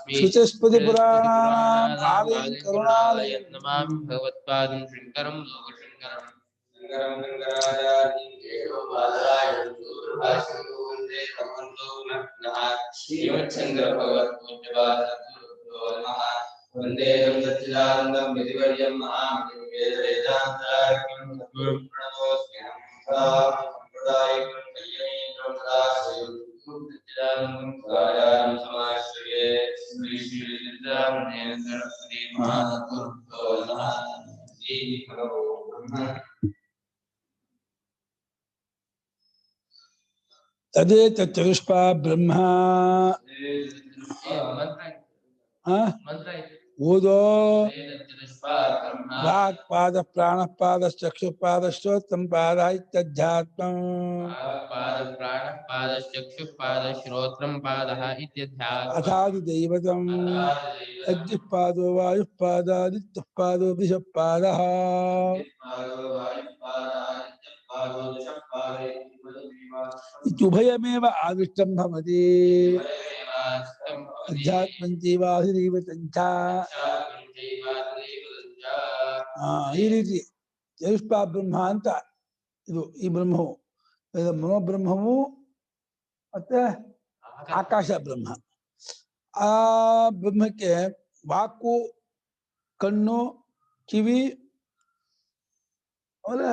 श्रुतिस्पति पुराणानाम् आलयं करुणालयं नमामि भगवत्पादं शङ्करं लोकशङ्करम् वंदे सच्चिदानंदं विधिवर्यं महामहिम वेदान्तारण्यं सद्गुरुं प्रणतोऽस्मि संप्रदायिकं कल्याणं सदाशिवं सच्चिदानन्दं सदाचारं समाश्रये श्री श्री सिद्धारण्येन सरस्वती महागुरुभ्यो नमः श्री भगवो ब्रह्म तदे चतुष्पा ब्रह्म ओदो वाक्पाद प्राणपाद चक्षुपाद श्रोत्रं पाद इत्यध्यात्मम् अथादिदैवतम् अग्निपादो वायुपादादित्यपादो दिशपादः उभयमेव आविष्टं भवति अध्यात्मं चैवाधिदैवतं च ಈ ರೀತಿ ಚತುಷ್ಪ ಬ್ರಹ್ಮ ಅಂತ ಇದು ಈ ಬ್ರಹ್ಮವು ಮನೋಬ್ರಹ್ಮವು ಮತ್ತೆ ಆಕಾಶ ಬ್ರಹ್ಮ ಆ ಬ್ರಹ್ಮಕ್ಕೆ ವಾಕು ಕಣ್ಣು ಕಿವಿ ಆಮೇಲೆ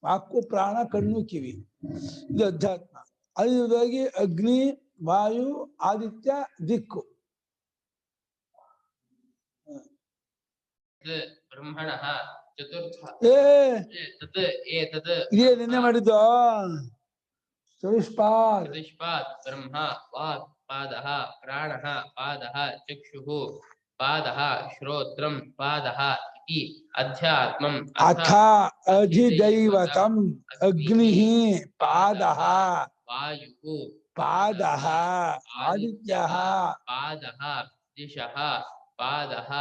ವಾಕು ಪ್ರಾಣ ಕಣ್ಣು ಕಿವಿ ಇದು ಅಧ್ಯಾತ್ಮ ಅದರೊಳಗೆ ಅಗ್ನಿ ವಾಯು ಆದಿತ್ಯ ದಿಕ್ಕು ಬ್ರಹ್ಮಣಃ ಚತುರ್ಥ ಇದೇ ನಿನ್ನೆ ಮಾಡಿದ್ದು ಚತುಷ್ಪಾದ್ ಬ್ರಹ್ಮ ವಾಕ್ ಪಾದಃ ಪ್ರಾಣಃ ಪಾದಃ ಚಕ್ಷುಃ ಪಾದಃ ಶ್ರೋತ್ರಂ ಪಾದಃ ಇತಿ ಅಧ್ಯಾತ್ಮಂ ಅಥ ಅಧಿದೈವತಂ ಅಗ್ನಿಃ ಪಾದಃ ವಾಯುಃ ಪಾದಃ ಆದಿತ್ಯಃ ಪಾದಃ ದಿಶಃ ಪಾದಃ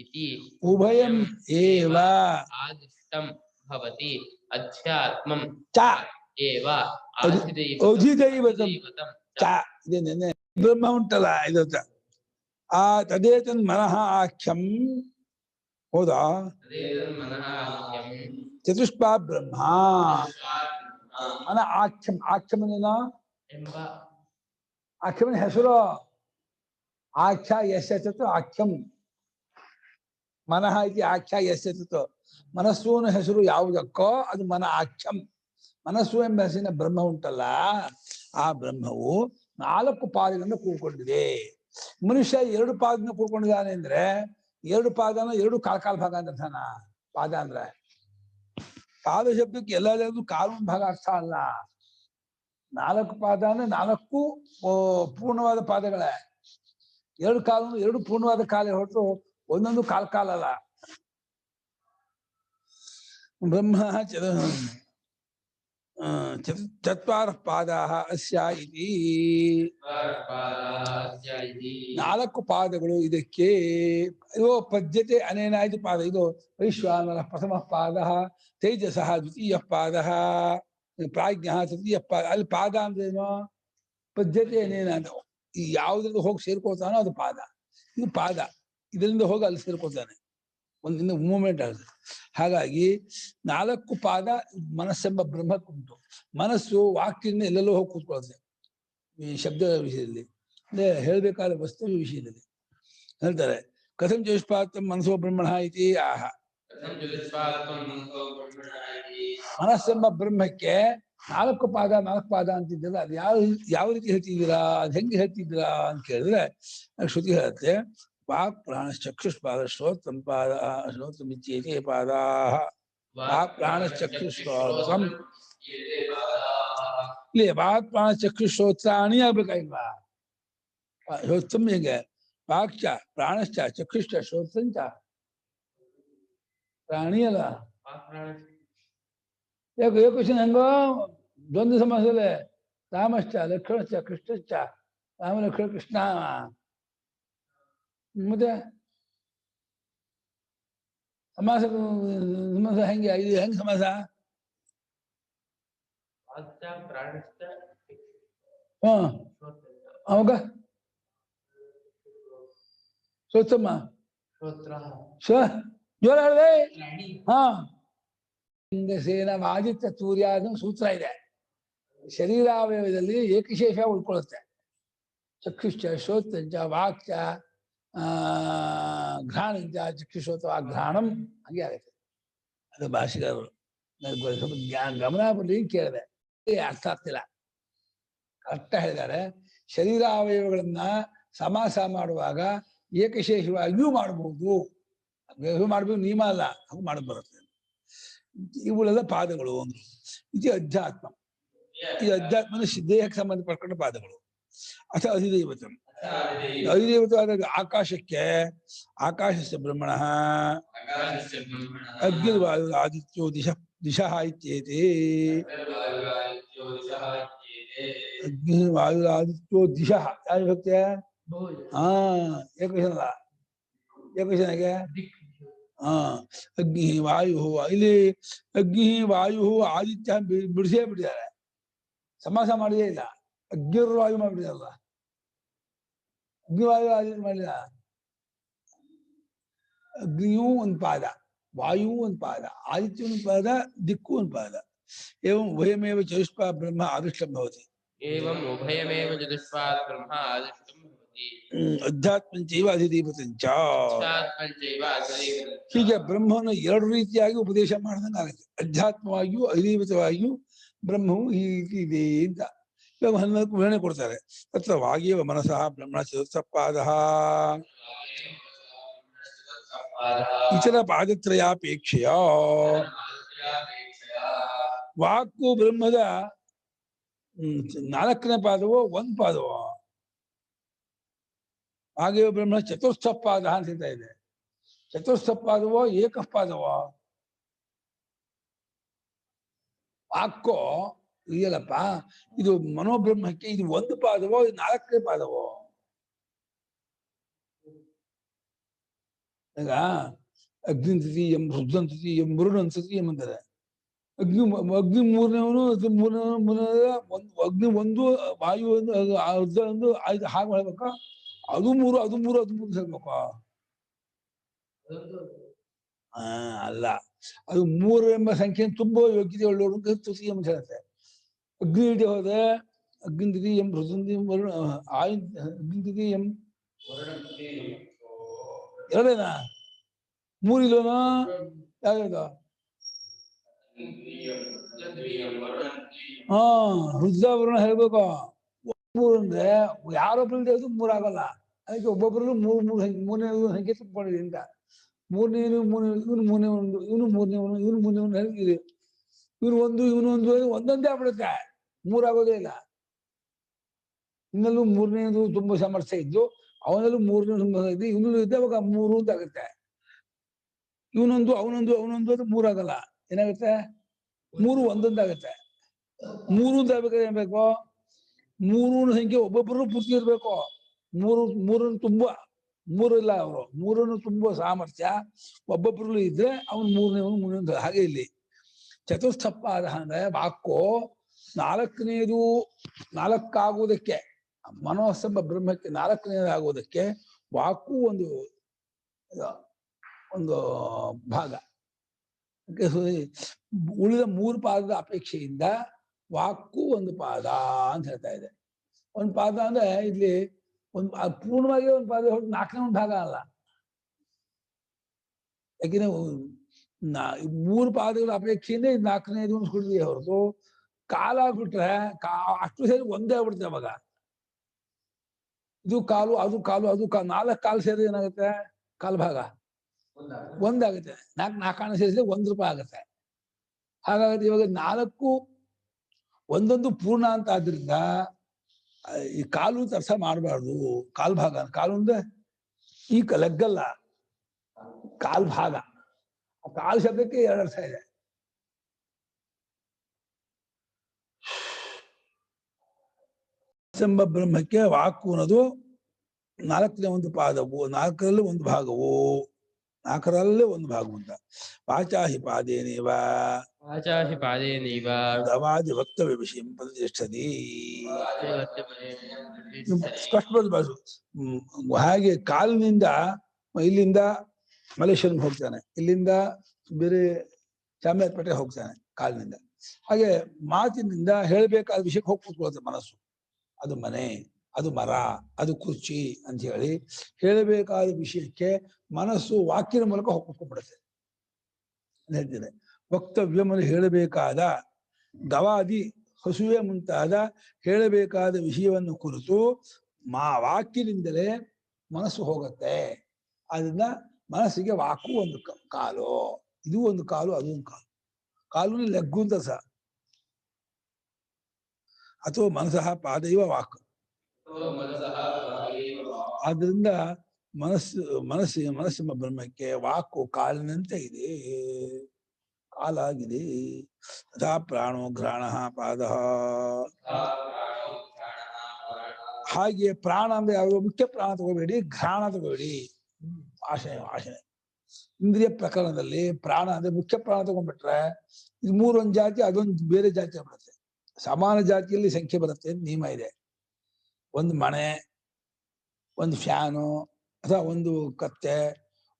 इति उभयं एव आदिष्टं भवति अध्यात्मं च एव अधिदैवतं च इदेने ब्रह्म उंटला इदत आ तदेतन् मनः आख्यं होदा तदेतन् मनः आख्यं चतुष्पा ब्रह्म मन आख्यमनेना ಎಂಬ आख्यमन ಹೆಸರು आख्या यस्य तत् आख्यं मनः इति आख्या यस्य तत् मनस्सून ಹೆಸರು ಯಾವುದಕ್ಕೋ ಅದು ಮನ ಆಖ್ಯಂ ಮನಸ್ಸು ಎಂಬ ಹೆಸರಿನ ಬ್ರಹ್ಮ ಉಂಟಲ್ಲ ಆ ಬ್ರಹ್ಮವು 4 ಪಾದಗಳಿಂದ ಕೂಡಿಕೊಂಡಿದೆ ಮನುಷ್ಯ 2 ಪಾದದಿಂದ ಕೂಡಿಕೊಂಡಿದ್ದಾನೆ ಅಂದ್ರೆ 2 ಪಾದನ 2 ಕಾಲ್ ಭಾಗ ಅಂತ ಅರ್ಥನಾ ಪಾದ ಅಂದ್ರೆ ಪಾದ ಶಬ್ದಕ್ಕೆ ಎಲ್ಲದೂ ಕಾಲು ಭಾಗ ಅರ್ಥ ಅಲ್ಲ 4 ಪಾದ ಅಂದ್ರೆ 4 ಪೂರ್ಣವಾದ ಪಾದಗಳೇ 2 ಕಾಲು 2 ಪೂರ್ಣವಾದ ಕಾಲೇ ಹೊರತು ಒಂದೊಂದು ಕಾಲಲ್ಲ ಬ್ರಹ್ಮ ಚತ್ವಾರ ಪಾದಾಃ ಅಸ್ಯ ಇತಿ 4 ಪಾದಗಳು ಇದಕ್ಕೆ ಇದು ಪದ್ಯತೆ ಅನೇನಾಯ್ತು ಪಾದ ಇದು ವೈಶ್ವಾನರ ಪ್ರಥಮ ಪಾದಃ ತೇಜಸಃ ದ್ವಿತೀಯ ಪಾದಃ ಪ್ರಾಜ್ಞಃ ತೃತೀಯ ಪಾದ ಅಲ್ಲಿ ಪಾದ ಅಂದ್ರೇನು ಪದ್ಯತೆ ಅನೇನ ಯಾವುದ್ರದ್ದು ಹೋಗಿ ಸೇರ್ಕೊಳ್ತಾನೋ ಅದು ಪಾದ ಇದು ಪಾದ ಇದರಿಂದ ಹೋಗಿ ಅಲ್ಲಿ ಸೇರ್ಕೊಳ್ತಾನೆ ಒಂದಿಂದ ಮೂವ್ಮೆಂಟ್ ಆಗುತ್ತೆ ಹಾಗಾಗಿ 4 ಪಾದ ಮನಸ್ಸೆಂಬ ಬ್ರಹ್ಮಕ್ಕುಂಟು ಮನಸ್ಸು ವಾಕ್ಯದಿಂದ ಎಲ್ಲೆಲ್ಲೋ ಹೋಗಿ ಕೂತ್ಕೊಳ್ತದೆ ಈ ಶಬ್ದ ವಿಷಯದಲ್ಲಿ ಅಂದ್ರೆ ಹೇಳ್ಬೇಕಾದ ವಸ್ತು ವಿಷಯದಲ್ಲಿ ಹೇಳ್ತಾರೆ ಕಥಂ ಚತುಷ್ಪಾದ ಮನಸೋ ಬ್ರಹ್ಮಣ ಇತಿ ಆಹ ಮನಸ್ಸೆಂಬ ಬ್ರಹ್ಮಕ್ಕೆ 4 ಪಾದ ಅಂತಿದ್ದಲ್ಲ ಅದು ಯಾವ ರೀತಿ ಹೇಳ್ತಿದ್ದೀರಾ ಅದು ಹೆಂಗೆ ಹೇಳ್ತಿದ್ದೀರಾ ಅಂತ ಕೇಳಿದ್ರೆ ಶ್ರುತಿ ಹೇಳುತ್ತೆ वाक् प्राणश्चक्षुष्पाद श्रोत्रं पाद श्रोत्रमित्येते पादाः वाक् प्राणश्चक्षुश्रोत्रम् ಇಲ್ಲಿ ವಾಕ್ ಪ್ರಾಣ ಚಕ್ಷು ಶ್ರೋತ್ರಾಣಿ ಆಗ್ಬೇಕಾಗಿಲ್ವಾ ಶ್ರೋತ್ರಂ ಹೇಗೆ ವಾಕ್ಚ ಪ್ರಾಣಶ್ಚ ಚಕ್ಷುಶ್ಚ ಶ್ರೋತ್ರಂಚ ಪ್ರಾಣಿ ಅಲ್ಲ ಯಾಕೆ ಕ್ವಶನ್ ಹೆಂಗೋ ದ್ವಂದ್ವ ಸಮಾಸದಲ್ಲಿ ರಾಮಶ್ಚ ಲಕ್ಷ್ಮಣಶ್ಚ ಕೃಷ್ಣಶ್ಚ ರಾಮ ಲಕ್ಷ್ಮಣ ಕೃಷ್ಣ ಮತ್ತೆ ಸಮಾಸ ಹೆಂಗೆ ಇದು ಹೆಂಗ್ ಸಮಾಸ ಅವಾಗ ಸ್ವಚ್ಛಮ್ಮ ಜೋರ ಹೇಳಿದೆ. ಹಾ ಲಿಂಗಸೇನ ಆದಿತ್ಯ ಸೂರ್ಯ ಅನ್ನೋ ಸೂತ್ರ ಇದೆ. ಶರೀರಾವಯವದಲ್ಲಿ ಏಕಶೇಷ ಉಳ್ಕೊಳ್ಳುತ್ತೆ. ಚಕ್ಷುಶ್ಚ ಶ್ರೋತ್ರಂಚ ವಾಕ್ಚ ಘ್ರಾಣಂಚ ಚಕ್ಷುಶ್ರೋತ ಘ್ರಾಣಂ ಹಂಗೆ ಆಗುತ್ತೆ. ಅದು ಭಾಷೆಗಾರರು ಸ್ವಲ್ಪ ಗಮನ ಬರಲಿ ಕೇಳಿದೆ, ಅರ್ಥ ಆಗ್ತಿಲ್ಲ. ಕರೆಕ್ಟ್ ಹೇಳಿದ್ದಾರೆ. ಶರೀರಾವಯವಗಳನ್ನ ಸಮಾಸ ಮಾಡುವಾಗ ಏಕಶೇಷವಾಗಿಯೂ ಮಾಡಬಹುದು. ಮಾಡಬೇಕು ನಿಯಮ ಅಲ್ಲ, ಅದು ಮಾಡಿ ಬರುತ್ತೆ. ಇವುಗಳೆಲ್ಲ ಪಾದಗಳು ಒಂದು. ಇದು ಅಧ್ಯಾತ್ಮ. ಇದು ಅಧ್ಯಾತ್ಮದ ದೇಹಕ್ಕೆ ಸಂಬಂಧಪಟ್ಟ ಪಾದಗಳು. ಅಥವಾ ಅಧಿದೈವತ. ಅಧಿದೈವತವಾದ ಆಕಾಶಕ್ಕೆ ಆಕಾಶಸ್ಯ ಬ್ರಹ್ಮಣ ಅಗ್ನಿರ್ವಾಯು ಆದಿತ್ಯೋ ದಿಶಃ ಇತ್ಯೇತೆ. ಅಗ್ನಿರ್ವಾಯು ಆದಿತ್ಯೋ ದಿಶಃ ಯಾರು ಭಕ್ತಿಯ? ಹಾ ಏಕವಚನ. ಏಕವಚನಗೆ ಅಗ್ನಿ ವಾಯು. ಇಲ್ಲಿ ಅಗ್ನಿ ವಾಯು ಆದಿತ್ಯ ಬಿಡಿಸೇ ಬಿಟ್ಟಿದ್ದಾರೆ, ಸಮಾಸ ಮಾಡಿದೇ ಇಲ್ಲ. ಅಗ್ನಿರ್ವಾಯು ಮಾಡಿಬಿಟ್ಟಿದಾರಲ್ಲ, ಅಗ್ನಿವಾಯು ಆದಿತ್ಯ ಮಾಡಿಲ್ಲ. ಅಗ್ನಿಯೂ ಒಂದು ಪಾದ, ವಾಯು ಒಂದು ಪಾದ, ಆದಿತ್ಯ ಒಂದು ಪಾದ, ದಿಕ್ಕು ಒಂದು ಪಾದ. ಏವಂ ಉಭಯಮೇವ ಚತುಷ್ಪಾ ಬ್ರಹ್ಮ ಆದಿಷ್ಟಂ ಭವತಿ. ಏವಂ ಉಭಯಮೇವ ಚತುಷ್ಪಾದ್ ಬ್ರಹ್ಮ ಆದಿಷ್ಟಂ ಭವತಿ. ಅಧ್ಯಾತ್ಮಂಚೈವ ಅಧಿದೈವತಂಚ. ಹೀಗೆ ಬ್ರಹ್ಮವನ್ನು ಎರಡು ರೀತಿಯಾಗಿ ಉಪದೇಶ ಮಾಡಿದಂಗೆ ಆಗುತ್ತೆ. ಅಧ್ಯಾತ್ಮವಾಗಿಯೂ ಅಧಿದೈವತವಾಗಿಯೂ ಬ್ರಹ್ಮವು ಈ ರೀತಿ ಇದೆ ಅಂತ ಇವಾಗ 14 ವಿವರಣೆ ಕೊಡ್ತಾರೆ. ತತ್ರ ವಾಗೇವ ಮನಸಃ ಬ್ರಹ್ಮಣ ಚತುರ್ಥಪಾದ ಇತರ ಪಾದತ್ರಯಾಪೇಕ್ಷೆಯ. ವಾಕು ಬ್ರಹ್ಮದ 4ನೇ ಪಾದವೋ ಒಂದು ಪಾದವೋ? ವಾಗೇವ ಬ್ರಹ್ಮ ಚತುರ್ಥಪಾದ ಅಂತ ಇದೆ. ಚತುರ್ಥಪಾದವೋ ಏಕಪಾದವೋ? ವಾಕೋ ಇದೆಯಲ್ಲಪ್ಪ, ಇದು ಮನೋಬ್ರಹ್ಮಕ್ಕೆ ಇದು ಒಂದು ಪಾದವೋ, ಇದು 4ನೇ ಪಾದವೋ? ಈಗ ಅಗ್ನಿಂತತಿ ಎಂ ರುದ್ರಂತತಿ ಎಂ ಮುರುಡಂತತಿ ಎಂಬಂತಾರೆ. ಅಗ್ನಿ 3ನೇವನು ಅಗ್ನಿ ಒಂದು, ವಾಯು ಒಂದು, ರುದ್ರ ಒಂದು, ಹಾಗೆ ಮಾಡ್ಬೇಕಾ? ಅದು 3 ಹೇಳ್ಬೇಕು. ಅಲ್ಲ, ಅದು 3 ಎಂಬ ಸಂಖ್ಯೆ ತುಂಬಾ ಯೋಗ್ಯತೆ ಉಳ್ಳವರು ತುತಿ ಎಂಬ ಹೇಳುತ್ತೆ. ಅಗ್ನಿ ಇಡಿ ಹೋದ್ರೆ ಅಗ್ನಿಂತತಿ ಎಂ ರುದ್ರಂತಿ ಅಗ್ನಿಂತತಿ ಎಂ ಎರಡೇನಾ? 3 ಇಲ್ಲೋನಾ? ಯಾವ್ದು? ಹಾ ರುದ್ರಾವರಣ ಹೇಳ್ಬೇಕು. 3 ಅಂದ್ರೆ ಯಾರೊಬ್ಬರಲ್ಲಿ ಅದು 3 ಆಗಲ್ಲ. ಅದಕ್ಕೆ ಒಬ್ಬೊಬ್ಬರಲ್ಲೂ 3 ಸಂಖ್ಯೆ ತುಂಬಿಕೊಂಡಿದೆ ಅಂತ. 3ನೇ ಇವನು 3ನೇ ಒಂದು, ಇವನು 3ನೇ ಇವನು 3ನೇ ಹೇಳ್ತೀರಿ. ಇವನು ಒಂದು ಒಂದೊಂದೇ ಆಗ್ಬಿಡುತ್ತೆ, 3 ಆಗೋದೇ ಇಲ್ಲ. ಇನ್ನಲ್ಲೂ 3ನೇದು ತುಂಬಾ ಸಾಮರ್ಥ್ಯ ಇದ್ದು, ಅವನಲ್ಲೂ 3ನೇ ಸಾಮರ್ಥ್ಯ ಇದ್ದು, ಇವನಲ್ಲೂ ಇದ್ದ ಅವಾಗ 3 ಅಂತ ಆಗುತ್ತೆ. ಇವನೊಂದು ಅವನೊಂದು ಅದು 3 ಆಗಲ್ಲ. ಏನಾಗುತ್ತೆ? 3 ಒಂದೊಂದಾಗುತ್ತೆ. 3 ಅಂತ ಆಗ್ಬೇಕಾದ್ರೆ ಏನ್ ಬೇಕು? 3 ಸಂಖ್ಯೆ ಒಬ್ಬೊಬ್ಬರು ಪೂರ್ತಿ ಇರ್ಬೇಕು. 3 ತುಂಬಾ 3 ಇಲ್ಲ, ಅವರು 3 ತುಂಬುವ ಸಾಮರ್ಥ್ಯ ಒಬ್ಬೊಬ್ಬರಲ್ಲೂ ಇದ್ರೆ ಅವನು 3ನೇ ಹಾಗೆ ಇಲ್ಲಿ ಚತುರ್ಥಪಾದ ಅಂದ್ರೆ ವಾಕು 4ನೇದು 4 ಆಗುವುದಕ್ಕೆ, ಮನೋಸಂಬ ಬ್ರಹ್ಮಕ್ಕೆ 4ನೇದು ಆಗುವುದಕ್ಕೆ ವಾಕು ಒಂದು ಭಾಗ. ಉಳಿದ 3 ಪಾದದ ಅಪೇಕ್ಷೆಯಿಂದ ವಾಕು ಒಂದು ಪಾದ ಅಂತ ಹೇಳ್ತಾ ಇದೆ. ಒಂದು ಪಾದ ಅಂದ್ರೆ ಇಲ್ಲಿ ಪೂರ್ಣವಾಗಿ ಒಂದು ಪಾದ ಹೊರತು 4ನೇ ಒಂದು ಭಾಗ ಅಲ್ಲ. ಯಾಕೆಂದ್ರೆ 3 ಪಾದಗಳ ಅಪೇಕ್ಷೆಯಿಂದ ಇದು 4ನೇದು ಹುಡುಗಿಯೇ ಹೊರತು ಕಾಲ ಆಗ್ಬಿಟ್ರೆ ಅಷ್ಟು ಸೇರಿ ಒಂದೇ ಆಗ್ಬಿಡುತ್ತೆ. ಅವಾಗ ಇದು ಕಾಲು, ಅದು ಕಾಲು, ಅದು 4 ಕಾಲು ಸೇರಿ ಏನಾಗುತ್ತೆ? ಕಾಲು ಭಾಗ ಒಂದಾಗುತ್ತೆ. 4 ಸೇರಿಸಿದ್ರೆ 1 ರೂಪಾಯಿ ಆಗುತ್ತೆ. ಹಾಗಾಗಿ ಇವಾಗ 4 ಒಂದೊಂದು ಪೂರ್ಣ ಅಂತ ಆದ್ರಿಂದ ಈ ಕಾಲು ಅರ್ಥ ಮಾಡಬಾರ್ದು. ಕಾಲ್ ಭಾಗ, ಕಾಲು ಅಂದ್ರೆ ಈ ಲೆಗ್ಗಲ್ಲ, ಕಾಲ್ ಭಾಗ. ಕಾಲ್ ಶಬ್ದಕ್ಕೆ 2 ಅರ್ಥ ಇದೆ. ಎಂಬ ಬ್ರಹ್ಮಕ್ಕೆ ವಾಕು ಅನ್ನೋದು 4ನೇ ಒಂದು ಪಾದವು, 4ರಲ್ಲಿ ಒಂದು ಭಾಗವು. ನಾಲ್ಕರಲ್ಲೇ ಒಂದು ಭಾಗವಂತ. ವಾಚಾಹಿ ಪಾದೇನೇವ ವಾಚಾ ಹಿ ಪಾದೇನೈವ ಗವಾದಿ ವಕ್ತವ್ಯ ವಿಷಯ ಪ್ರತಿಷ್ಠತಿ. ವಾಚಾ ಸ್ಪಷ್ಟ ಬಾಸು. ಹಾಗೆ ಕಾಲಿನಿಂದ ಇಲ್ಲಿಂದ ಮಲೇಶ್ವರಂ ಹೋಗ್ತಾನೆ, ಇಲ್ಲಿಂದ ಬೇರೆ ಚಾಮರಾಜಪೇಟೆ ಹೋಗ್ತಾನೆ ಕಾಲಿನಿಂದ. ಹಾಗೆ ಮಾತಿನಿಂದ ಹೇಳಬೇಕಾದ ವಿಷಯಕ್ಕೆ ಹೋಗಿ ಕೂತ್ಕೊಳುತ್ತೆ ಮನಸ್ಸು. ಅದು ಮನೆ, ಅದು ಮರ, ಅದು ಕುರ್ಚಿ ಅಂತ ಹೇಳಿ ಹೇಳಬೇಕಾದ ವಿಷಯಕ್ಕೆ ಮನಸ್ಸು ವಾಕ್ಯದ ಮೂಲಕ ಹೋಗಿ ಕೂತ್ಕೊಂಡ್ಬಿಡುತ್ತೆ ಅಂತ ಹೇಳ್ತಿದೆ. ವಕ್ತವ್ಯವನ್ನು ಹೇಳಬೇಕಾದ ಗವಾದಿ ಹಸುವೆ ಮುಂತಾದ ಹೇಳಬೇಕಾದ ವಿಷಯವನ್ನು ಕುರಿತು ವಾಕ್ಯದಿಂದಲೇ ಮನಸ್ಸು ಹೋಗುತ್ತೆ. ಅದರಿಂದ ಮನಸ್ಸಿಗೆ ವಾಕು ಒಂದು ಕಾಲು, ಇದು ಒಂದು ಕಾಲು, ಅದು ಒಂದು ಕಾಲು. ಕಾಲು ಲೆಗ್ಗು ಅಂತ ಸಹ. ಅಥವಾ ಮನಸ್ಸಃ ಪಾದೈವ ವಾಕ್. ಆದ್ರಿಂದ ಮನಸ್ಸೆಂಬ ಬ್ರಹ್ಮಕ್ಕೆ ವಾಕು ಕಾಲಿನಂತೆ ಇದೆ, ಕಾಲಾಗಿದೆ. ತಥಾ ಪ್ರಾಣೋ ಘ್ರಾಣ ಪಾದ. ಹಾಗೆ ಪ್ರಾಣ ಅಂದ್ರೆ ಯಾವುದು? ಮುಖ್ಯ ಪ್ರಾಣ ತಗೋಬೇಡಿ, ಘ್ರಾಣ ತಗೋಬೇಡಿ. ವಾಸನೆ ಇಂದ್ರಿಯ ಪ್ರಕರಣದಲ್ಲಿ ಪ್ರಾಣ ಅಂದ್ರೆ ಮುಖ್ಯ ಪ್ರಾಣ ತಗೊಂಡ್ಬಿಟ್ರೆ ಇದು ಮೂರೊಂದು ಜಾತಿ, ಅದೊಂದು ಬೇರೆ ಜಾತಿ ಬರುತ್ತೆ. ಸಮಾನ ಜಾತಿಯಲ್ಲಿ ಸಂಖ್ಯೆ ಬರುತ್ತೆ ಅಂತ ನಿಯಮ ಇದೆ. ಒಂದು ಮನೆ, ಒಂದು ಫ್ಯಾನು, ಅಥವಾ ಒಂದು ಕತ್ತೆ,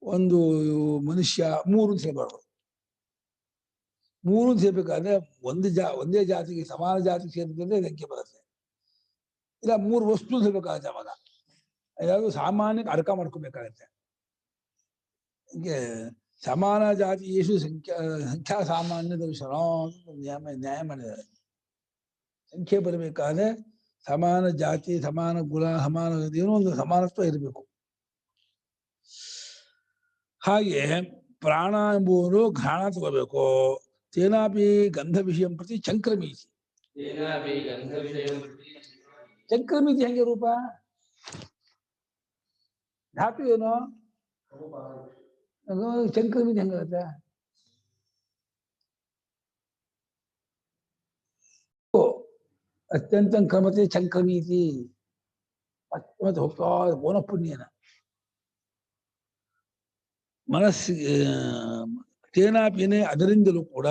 ಒಂದು ಮನುಷ್ಯ, ಮೂರು ಸೇರ್ಬಾರ್ದು. ಮೂರು ಸೇರ್ಬೇಕಾದ್ರೆ ಒಂದೇ ಜಾತಿಗೆ ಸಮಾನ ಜಾತಿಗೆ ಸೇರಿದ್ರೆ ಸಂಖ್ಯೆ ಬರುತ್ತೆ. ಇಲ್ಲ ಮೂರು ವಸ್ತು ಸೇರ್ಬೇಕಾಗತ್ತೆ. ಅವಾಗ ಯಾವುದು ಸಾಮಾನ್ಯಕ್ಕೆ ಅರ್ಕ ಮಾಡ್ಕೋಬೇಕಾಗತ್ತೆ. ಹೀಗೆ ಸಮಾನ ಜಾತಿ ಯೇಷು ಸಂಖ್ಯಾ ಸಾಮಾನ್ಯ ದರ್ಶನ ನ್ಯಾಯ ಮಾಡಿದ್ದಾರೆ. ಸಂಖ್ಯೆ ಬರಬೇಕಾದ್ರೆ ಸಮಾನ ಜಾತಿ, ಸಮಾನ ಗುಣ, ಸಮಾನ ಏನೋ ಒಂದು ಸಮಾನತ್ವ ಇರಬೇಕು. ಹಾಗೆ ಪ್ರಾಣ ಎಂಬುವರು ಘ್ರಾಣ ತಗೋಬೇಕು. ತೇನಾಪಿ ಗಂಧ ವಿಷಯ ಪ್ರತಿ ಚಂಕ್ರಮೀತಿ. ಚಂಕ್ರಮೀತಿ ಹೆಂಗೆ ರೂಪ? ಧಾತು ಏನು? ಚಂಕ್ರಮೀತಿ ಹೆಂಗಾಗತ್ತೆ? ಅತ್ಯಂತ ಕ್ರಮತೆ ಚಂಕ್ರಮೀತಿ. ಮತ್ತೆ ಹೋಗ್ತಾ ಓನ ಪುಣ್ಯನ ಮನಸ್ಸಿಗೆ ತೇನಾಪಿನೇ ಅದರಿಂದಲೂ ಕೂಡ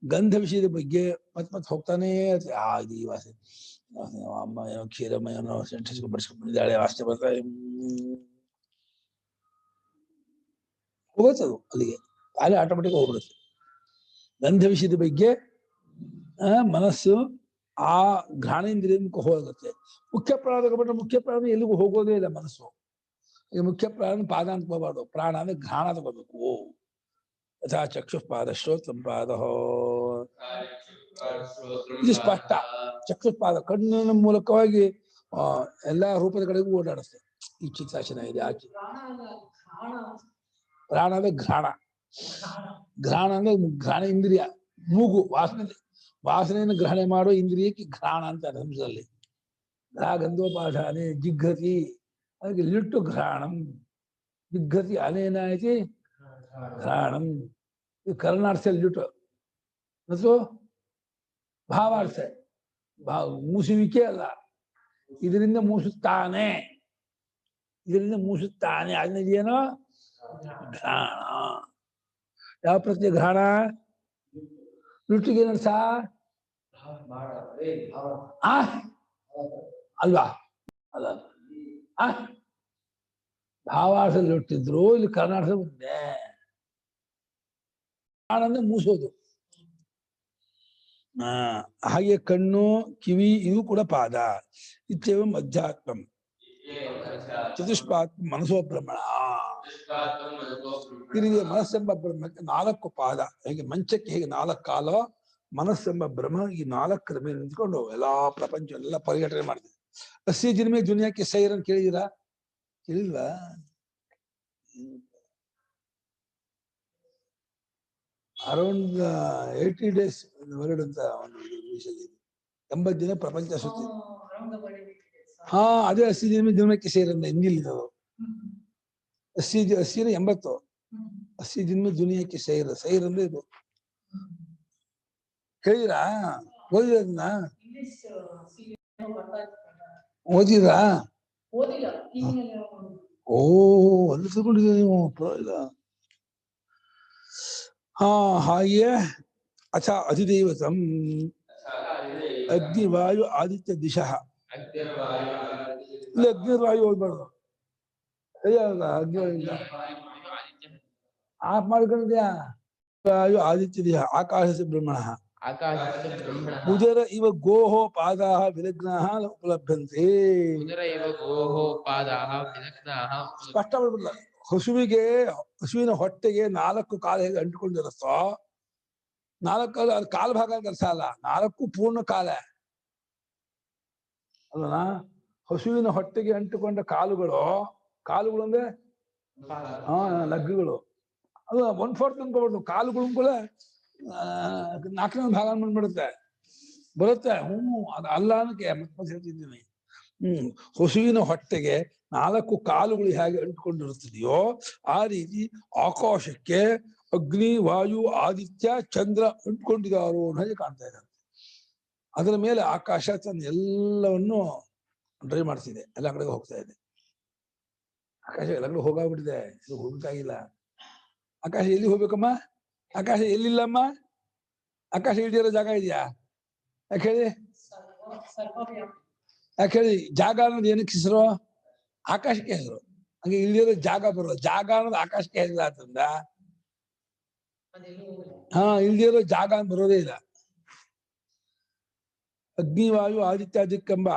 ಗಂಧ ವಿಷಯದ ಬಗ್ಗೆ ಮತ್ತೆ ಹೋಗ್ತಾನೆ ಇದು ಈ ವಾಸನೆ, ಅಮ್ಮ ಏನೋ ಕ್ಷೀರಮ್ಮ ಏನೋ ಸೆಂಟಿಸ್ಕೊಂಡು ಬಡಿಸ್ಕೊಂಡಿದ್ದಾಳೆ, ವಾಸನೆ ಬರ್ತಾ ಹೋಗುತ್ತೆ. ಅದು ಅಲ್ಲಿಗೆ ಅಲ್ಲೇ ಆಟೋಮೆಟಿಕ್ ಹೋಗ್ಬಿಡುತ್ತೆ. ಗಂಧ ವಿಷಯದ ಬಗ್ಗೆ ಮನಸ್ಸು ಆ ಘ್ರಾಣೇಂದ್ರಿಯಕ್ಕೆ ಹೋಗುತ್ತೆ. ಮುಖ್ಯ ಪ್ರಾಣ ತಗೊಂಡ್ರೆ ಮುಖ್ಯ ಪ್ರಾಣ ಎಲ್ಲಿಗೂ ಹೋಗೋದೇ ಇಲ್ಲ ಮನಸ್ಸು. ಈಗ ಮುಖ್ಯ ಪ್ರಾಣ ಪಾದ ಅಂತ ಹೋಗಬಾರ್ದು, ಪ್ರಾಣ ಅಂದ್ರೆ ಘ್ರಾಣ ತಗೋಬೇಕು. ಯಥಾ ಚಕ್ಷುಪಾದ ಶ್ರೋತ್ರಪಾದ. ಇದು ಸ್ಪಷ್ಟ. ಚಕ್ಷುಪಾದ ಕಣ್ಣಿನ ಮೂಲಕವಾಗಿ ಎಲ್ಲಾ ರೂಪದ ಕಡೆಗೂ ಓಡಾಡುತ್ತೆ. ಈ ಚಿತ್ತಾಸನ ಇದೆ, ಆ ಪ್ರಾಣ ಅಂದ್ರೆ ಘ್ರಾಣ. ಘ್ರಾಣ ಅಂದ್ರೆ ಘ್ರಾಣ ಇಂದ್ರಿಯ, ಮೂಗು ವಾಸನೆಯನ್ನು ಗ್ರಹಣೆ ಮಾಡೋ ಇಂದ್ರಿಯಕ್ಕೆ ಘ್ರಾಣ ಅಂತಾರೆ ಸಂಸ್ಕೃತದಲ್ಲಿ. ಗಂಧೋಪಾಧಾನೆ ಜಿಘ್ರತಿ, ಅದಕ್ಕೆ ಲಿಟ್ಟು ಘ್ರಾಣಂ. ಜಿಘ್ರತಿ ಅನೇನಾಯ್ತಿ ಘ್ರಾಣಂ. ಇದು ಕರ್ಣಾರ್ಥ ಲಿಟ್ಟು ಮತ್ತು ಭಾವಾರ್ಥ. ಮೂಸುವಿಕೆ ಅಲ್ಲ, ಇದರಿಂದ ಮೂಸುತ್ತಾನೆ, ಇದರಿಂದ ಮೂಸುತ್ತಾನೆ. ಅದನ್ನೇನೋ ಘ್ರಾಣ. ಯಾವ ಪ್ರತ್ಯಯ ಘ್ರಾಣ? ಲುಟ್ಟಿಗೆ ಏನರ್ಥ? ಅಲ್ವಾ? ಅಲ್ಲ, ಭಾವಾರ್ಥದಲ್ಲಿ ಹುಟ್ಟಿದ್ರು, ಇಲ್ಲಿ ಕರ್ನಾಟಕ ಮುಂದೆ ಅಂದ್ರೆ ಮೂಸೋದು. ಹಾಗೆ ಕಣ್ಣು, ಕಿವಿ ಇವು ಕೂಡ ಪಾದ. ಇತ್ಯವ ಅಧ್ಯಾತ್ಮಂ ಚತುಷ್ಪಾತ್ ಮನಸೋ ಬ್ರಹ್ಮಣ. ಇದರಿಗೆ ಮನಸ್ಸೆಂಬ ಬ್ರಹ್ಮಕ್ಕೆ 4 ಪಾದ. ಹೇಗೆ ಮಂಚಕ್ಕೆ ಹೇಗೆ 4 ಕಾಲು, ಮನಸ್ಸೆಂಬ ಬ್ರಹ್ಮ ಈ 4 ಮೇಲೆ ನಿಂತ್ಕೊಂಡು ಎಲ್ಲಾ ಪ್ರಪಂಚ ಎಲ್ಲ ಪರಿಘಟನೆ ಮಾಡ್ತೀವಿ. Assi ಜನ್ಮೆ ದುನಿಯಾಕ್ಕೆ siren ಕೇಳಿದಿರಾ? ಕೇಳಿಲ್ವಾ? Around 80 days world ಅಂತ ಒಂದು ವಿಷಯ. 80 ದಿನ ಪ್ರಪಂಚ ಸುತ್ತಿ. ಅದೇ ಅಸ್ಸಿ ಜನ್ಮಕ್ಕೆ ಸೇರಂದ ಹಿಂದಿಲ್. ಅಸ್ಸಿ 80. ಅಸ್ಸಿ ಜನ್ಮ ದುನಿಯಾಕ್ಕೆ ಸೈರ್ ಅಂದ್ರೆ ಇದು. ಕೇಳಿರಾ? ಓದಿದ್ರನ್ನ? ಓದಿದ್ರಾ? ಓ, ಅಲ್ಲಿ ತಗೊಂಡಿದ್ದೀರಾ ನೀವು? ಪರವಾಗಿಲ್ಲ. ಹಾ ಹಾಗೆ ಅಥ ಅಧಿದೇವತಂ ಅಗ್ನಿವಾಯು ಆದಿತ್ಯ ದಿಶಃ ಇಲ್ಲ ಅಗ್ನಿವಾಯು ಹೋಗ್ಬಾರ್ದು ಅಗ್ನಿವಾಯು ಆಫ್ ಮಾಡ್ಕೊಂಡಿದ್ಯಾ ವಾಯು ಆದಿತ್ಯ ದಿಶಃ ಆಕಾಶಸ ಬ್ರಹ್ಮಣ ಆಕಾಶಸ್ಯ ಬ್ರಹ್ಮಣಃ ಉದರ ಇವ ಗೋಹೋ ಪಾದಾಹ ವಿಲಗ್ನಾಹ ಉಪಲಭ್ಯಂತೆ ಉದರ ಇವ ಗೋಹೋ ಪಾದಾಹ ವಿಲಗ್ನಾಹ ಸ್ಪಷ್ಟ ಮಾಡ್ಬಿಡಲ್ಲ ಹಸುವಿನ ಹೊಟ್ಟೆಗೆ 4 ಕಾಲು ಹೇಗೆ ಅಂಟಿಕೊಂಡಿರುತ್ತೋ 4 ಕಾಲು ಅದು ಕಾಲು ಭಾಗ ಅಂತ ಅರ್ಥ ಅಲ್ಲ 4 ಪೂರ್ಣ ಕಾಲ ಅಲ್ಲನಾ ಹಸುವಿನ ಹೊಟ್ಟೆಗೆ ಅಂಟಿಕೊಂಡ ಕಾಲುಗಳು ಅಂದ್ರೆ ಲಗ್ಗುಗಳು ಅದು 1/4 ಅನ್ಕೋಬಾರ್ದು ಕಾಲುಗಳು ಕೂಡ 4ನೇ ಭಾಗ ಮಾಡ್ಬಿಡುತ್ತೆ ಬರುತ್ತೆ ಅದು ಅಲ್ಲ ಅನ್ನಕ್ಕೆ ಮತ್ತೆ ಹೇಳ್ತಿದ್ದೀನಿ ಹಸುವಿನ ಹೊಟ್ಟೆಗೆ 4 ಕಾಲುಗಳು ಹೇಗೆ ಅಂಟಿಕೊಂಡಿರುತ್ತದೆಯೋ ಆ ರೀತಿ ಆಕಾಶಕ್ಕೆ ಅಗ್ನಿ ವಾಯು ಆದಿತ್ಯ ಚಂದ್ರ ಅಂಟ್ಕೊಂಡಿದ್ದಾರೋ ಅನ್ನೋದೇ ಕಾಣ್ತಾ ಇದ್ದಾರೆ ಅದರ ಮೇಲೆ ಆಕಾಶ ತನ್ನ ಎಲ್ಲವನ್ನು ಡ್ರೈವ್ ಮಾಡ್ತಿದೆ ಎಲ್ಲ ಕಡೆಗೆ ಹೋಗ್ತಾ ಇದೆ ಆಕಾಶ ಎಲ್ಲ ಕಡೆ ಹೋಗಾಗ್ಬಿಟ್ಟಿದೆ ಇದು ಹೋಗ್ಬೇಕಾಗಿಲ್ಲ ಆಕಾಶ ಎಲ್ಲಿ ಹೋಗ್ಬೇಕಮ್ಮ ಆಕಾಶ ಎಲ್ಲಿಲ್ಲಮ್ಮ ಆಕಾಶ ಇಳಿದಿರೋ ಜಾಗ ಇದೆಯಾ ಯಾಕೆ ಹೇಳಿ ಜಾಗ ಅನ್ನೋದು ಏನಕ್ಕೆ ಹೆಸರು ಆಕಾಶಕ್ಕೆ ಹೆಸರು ಹಂಗೆ ಇಳಿದಿರೋ ಜಾಗ ಬರೋದು ಜಾಗ ಅನ್ನೋದು ಆಕಾಶಕ್ಕೆ ಹೆಸರು ಆದ್ರಿಂದ ಇಳಿದಿರೋ ಜಾಗ ಅಂತ ಬರೋದೇ ಇಲ್ಲ ಅಗ್ನಿವಾಯು ಆದಿತ್ಯಾದಿಕ್ಕೆಂಬ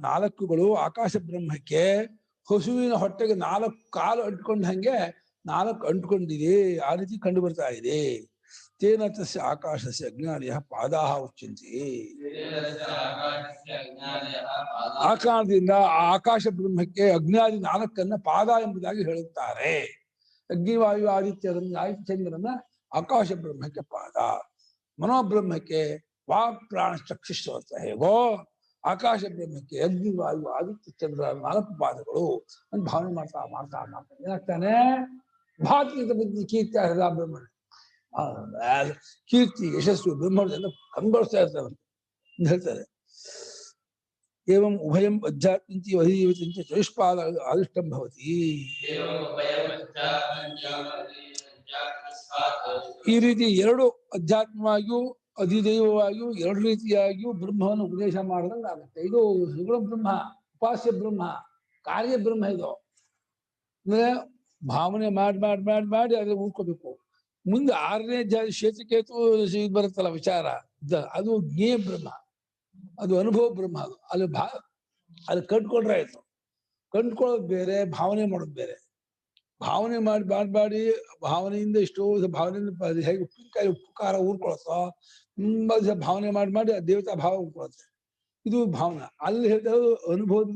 4ಗಳು ಆಕಾಶ ಬ್ರಹ್ಮಕ್ಕೆ ಹಸುವಿನ ಹೊಟ್ಟೆಗೆ 4 ಕಾಲು ಅಂಟ್ಕೊಂಡ ಹಂಗೆ 4 ಅಂಟ್ಕೊಂಡಿದೆ ಆ ರೀತಿ ಕಂಡು ಬರ್ತಾ ಇದೆ ತೇನ ತಸ್ಯ ಆಕಾಶಸ್ಯ ಅಜ್ಞಾನಯ ಪಾದಾಹ ಉಚ್ಯಂತೆ ಆ ಕಾರಣದಿಂದ ಆ ಆಕಾಶ ಬ್ರಹ್ಮಕ್ಕೆ ಅಗ್ನಾದಿ 4 ಪಾದ ಎಂಬುದಾಗಿ ಹೇಳುತ್ತಾರೆ ಅಗ್ನಿವಾಯು ಆದಿತ್ಯ ಚಂದ್ರನ ಆಕಾಶ ಬ್ರಹ್ಮಕ್ಕೆ ಪಾದ ಮನೋಬ್ರಹ್ಮಕ್ಕೆ ವಾಕ್ ಪ್ರಾಣ ಚಕ್ಷುಶ್ರವತ್ತ ಹೇಗೋ ಆಕಾಶ ಬ್ರಹ್ಮಕ್ಕೆ ಅಗ್ನಿವಾಯು ಆದಿತ್ಯ ಚಂದ್ರ 4 ಪಾದಗಳು ಅಂತ ಭಾವನೆ ಮಾಡ್ತಾ ಮಾಡ್ತಾ ಮಾಡ್ತಾ ಏನಾಗ್ತಾನೆ ಭಾರತೀಯ ಬುದ್ಧಿ ಕೀರ್ತಿ ಹೃದಯ ಬ್ರಹ್ಮಣ ಕೀರ್ತಿ ಯಶಸ್ಸು ಬ್ರಹ್ಮದಿಂದ ಕಂಗೊಳಿಸ್ತಾ ಇರ್ತಾರೆ ಅಂತ ಹೇಳ್ತಾರೆ ಏವಂ ಉಭಯಂ ಅಧ್ಯಾತ್ಮಿಂಚ ಅಧಿದೇವತಿಂಚ ಚತುಷ್ಪಾದ ಆದಿಷ್ಟಂ ಭವತಿ ಈ ರೀತಿ 2 ಅಧ್ಯಾತ್ಮವಾಗಿಯೂ ಅಧಿದೈವವಾಗಿಯೂ 2 ರೀತಿಯಾಗಿಯೂ ಬ್ರಹ್ಮವನ್ನು ಉಪದೇಶ ಮಾಡಿದಂಗೆ ಆಗುತ್ತೆ ಇದು ಸುಗುಣ ಬ್ರಹ್ಮ ಉಪಾಸ್ಯ ಬ್ರಹ್ಮ ಕಾರ್ಯ ಬ್ರಹ್ಮ ಇದು ಅಂದ್ರೆ ಭಾವನೆ ಮಾಡಿ ಅದ್ರ ಉಳ್ಕೋಬೇಕು ಮುಂದೆ 6ನೇ ಅಧ್ಯಾಯ ಶ್ವೇತಕೇತು ಬರುತ್ತಲ್ಲ ವಿಚಾರ ಅದು ಜ್ಞೇಯ ಬ್ರಹ್ಮ ಅದು ಅನುಭವ ಬ್ರಹ್ಮ ಅದು ಅಲ್ಲಿ ಕಂಡ್ಕೊಂಡ್ರೆ ಆಯ್ತು ಕಂಡ್ಕೊಳ್ಳೋದು ಬೇರೆ ಭಾವನೆ ಮಾಡೋದು ಬೇರೆ ಭಾವನೆ ಮಾಡಿ ಭಾವನೆಯಿಂದ ಎಷ್ಟೋ ಭಾವನೆಯಿಂದ ಹೇಗೆ ಉಪ್ಪಿನಕಾಯಿ ಉಪ್ಪು ಖಾರ ಊರ್ಕೊಳತ್ತೋ ತುಂಬಾ ದಿವಸ ಭಾವನೆ ಮಾಡಿ ಆ ದೇವತಾ ಭಾವ ಉಳ್ಕೊಳತ್ತೆ ಇದು ಭಾವನೆ ಅಲ್ಲಿ ಹೇಳ್ತಾ ಅನುಭವದ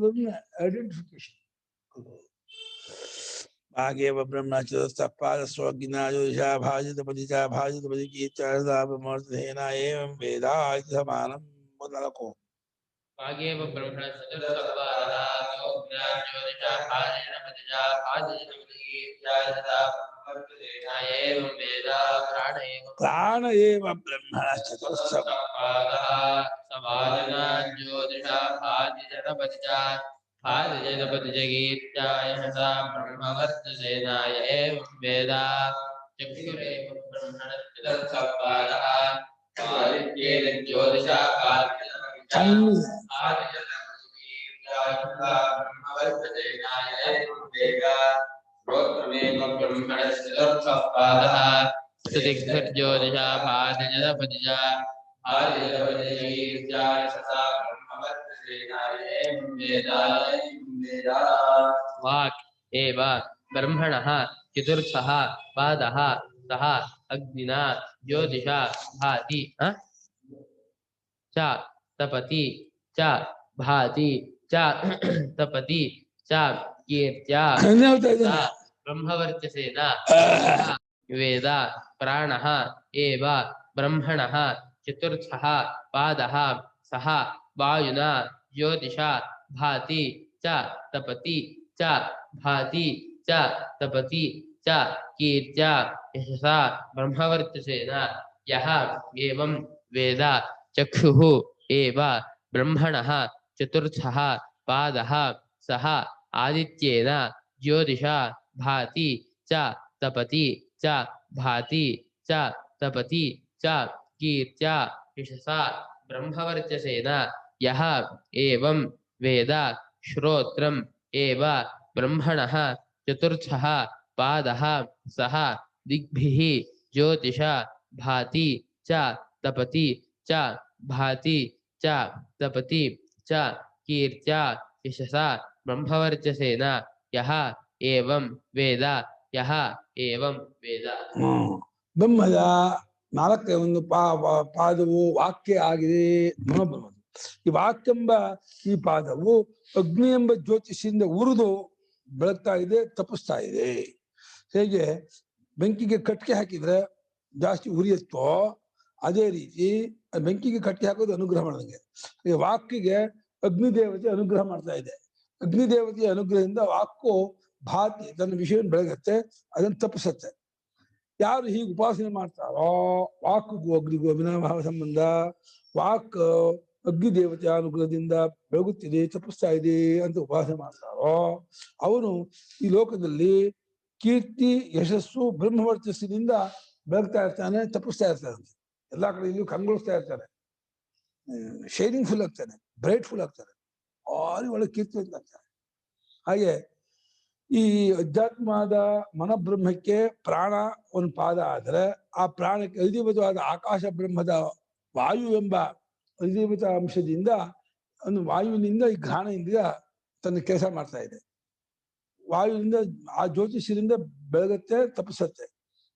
ಐಡೆಂಟಿಫಿಕೇಶನ್ ಹಾಗೇವ ಬ್ರಹ್ಮ ಚತುರ್ಥಪಾದ ಸ್ವಜ್ಞಾಯೋಷಾ ಭಾಜಿತ ಪದಿಚಾ ಭಾಜಿತ ಪದಿಕೀರ್ತಿನ ಏವಂ ವೇದ ಸಮಾನಂ ಮೊದಲಕೋ ಹಾಗೇವ ಬ್ರಹ್ಮಣ ಚತುರ್ಥಪಾದಃ ಜ್ಯೋತಿಷಾ ಭಾಜಿತ ಪದಿಚಾ ಭಾಜಿತ ಏವಂ ವೇದ ಪ್ರಾಣ ಏವ ಬ್ರಹ್ಮಣ ಚತುರ್ಥಪಾದಃ ಸಮಾನನ ಜ್ಯೋತಿಷಾ ಭಾಜಿತ ಪದಿಚಾ ಭಾಜಿತಪತಿಜಗೀತ್ಯಾಯ ಸದಾ ಬ್ರಹ್ಮವರ್ಚಸೇನಾಯ ಏವಂ ವೇದ ಚಕ್ಷುರೇವ ಬ್ರಹ್ಮಣ ಚತುರ್ಥಪಾದಃ ಆದಿತ್ಯೇನ ಜ್ಯೋತಿಷಾ ಬ್ರಹ್ಮವರ್ಚಸೇನಾಯ ಏವಂ ವೇದ ಶ್ರೋತ್ರಮೇವ ಬ್ರಹ್ಮಣ ಚತುರ್ಥಪಾದಃ ಶ್ರುತಿಗ್ಧರ್ಜ್ಯೋತಿಷಾ ಭಾಜಿತಪತಿಜಾ ಭಾಜಿತಪತಿಜಗೀತ್ಯಾಯ ಸದಾ वाक् एव ब्रह्मणः चतुर्थः पादः सः अग्निना ज्योतिषा भाति च तपति च भाति च तपति च कीर्त्या ब्रह्मवर्चसेन वेद प्राणः एव ब्रह्मणः चतुर्थः पादः सः वायुना ज्योतिषा भाति च तपति च भाति च तपति च कीर्त्या यशसा ब्रह्मवर्चसेन यः एवं वेद चक्षुः एव ब्रह्मणः चतुर्थः पादः सः आदित्येन ज्योतिषा भाति च तपति च भाति च तपति च कीर्त्या यशसा ब्रह्मवर्चसेन यः एवं वेद श्रोत्रम् एव ब्रह्मणः चतुर्थः पादः सः दिग्भिः ज्योतिष भाति च तपति च भाति च तपति च कीर्त्या यशसा ब्रह्मवर्चसेन यः एवं वेद यः एवं वेद ಬ್ರಹ್ಮದ ನಾಲ್ಕೇ ಒಂದು ಪಾದವು ವಾಕ್ಯ ಆಗಿದೆ ಮನೋಬ್ರಹ್ಮದು. ಈ ವಾಕ್ಯೆಂಬ ಈ ಪಾದವು ಅಗ್ನಿ ಎಂಬ ಜ್ಯೋತಿಷಿಯಿಂದ ಉರಿದು ಬೆಳಗ್ತಾ ಇದೆ, ತಪಿಸ್ತಾ ಇದೆ. ಹೇಗೆ ಬೆಂಕಿಗೆ ಕಟ್ಟಿಗೆ ಹಾಕಿದ್ರೆ ಜಾಸ್ತಿ ಉರಿಯುತ್ತೋ ಅದೇ ರೀತಿ ಬೆಂಕಿಗೆ ಕಟ್ಟಿ ಹಾಕೋದು ಅನುಗ್ರಹ ಮಾಡ್ದಂಗೆ. ಈ ವಾಕ್ಕಿಗೆ ಅಗ್ನಿ ದೇವತೆ ಅನುಗ್ರಹ ಮಾಡ್ತಾ ಇದೆ. ಅಗ್ನಿ ದೇವತೆಯ ಅನುಗ್ರಹದಿಂದ ವಾಕು ಭಾತಿ ತನ್ನ ವಿಷಯವನ್ನು ಬೆಳಗತ್ತೆ, ಅದನ್ನು ತಪ್ಪಿಸತ್ತೆ. ಯಾರು ಹೀಗೆ ಉಪಾಸನೆ ಮಾಡ್ತಾರೋ ವಾಕ್ಗೂ ಅಗ್ನಿಗೂ ಅವಿನಾಭಾವ ಸಂಬಂಧ, ವಾಕ್ ಅಗ್ನಿ ದೇವತೆಯ ಅನುಗ್ರಹದಿಂದ ಬೆಳಗುತ್ತಿದೆ, ತಪ್ಪಿಸ್ತಾ ಇದೆ ಅಂತ ಉಪಾಸನೆ ಮಾಡ್ತಾರೋ ಅವನು ಈ ಲೋಕದಲ್ಲಿ ಕೀರ್ತಿ ಯಶಸ್ಸು ಬ್ರಹ್ಮವರ್ಚಸ್ಸಿನಿಂದ ಬೆಳಗ್ತಾ ಇರ್ತಾನೆ, ತಪ್ಪಿಸ್ತಾ ಇರ್ತಾನೆ. ಎಲ್ಲಾ ಕಡೆ ಇಲ್ಲೂ ಕಂಗೊಳಿಸ್ತಾ ಇರ್ತಾನೆ, ಶೈನಿಂಗ್ ಫುಲ್ ಆಗ್ತಾನೆ, ಬ್ರೈಟ್ ಫುಲ್ ಆಗ್ತಾನೆ, ಭಾರಿ ಒಳ್ಳೆ ಕೀರ್ತಿ ಅಂತ ಆಗ್ತಾನೆ. ಹಾಗೆ ಈ ಅಧ್ಯಾತ್ಮದ ಮನಬ್ರಹ್ಮಕ್ಕೆ ಪ್ರಾಣ ಒಂದು ಪಾದ ಆದರೆ ಆ ಪ್ರಾಣಕ್ಕೆ ಅಧಿದೇವತವಾದ ಆಕಾಶ ಬ್ರಹ್ಮದ ವಾಯು ಎಂಬ ಅಧಿದೇವತ ಅಂಶದಿಂದ ಒಂದು ವಾಯುವಿನಿಂದ ಈ ಘ್ರಾಣದಿಂದ ತನ್ನ ಕೆಲಸ ಮಾಡ್ತಾ ಇದೆ. ವಾಯುವಿನಿಂದ ಆ ಜ್ಯೋತಿಷ್ಯದಿಂದ ಬೆಳಗತ್ತೆ, ತಪ್ಪಿಸತ್ತೆ.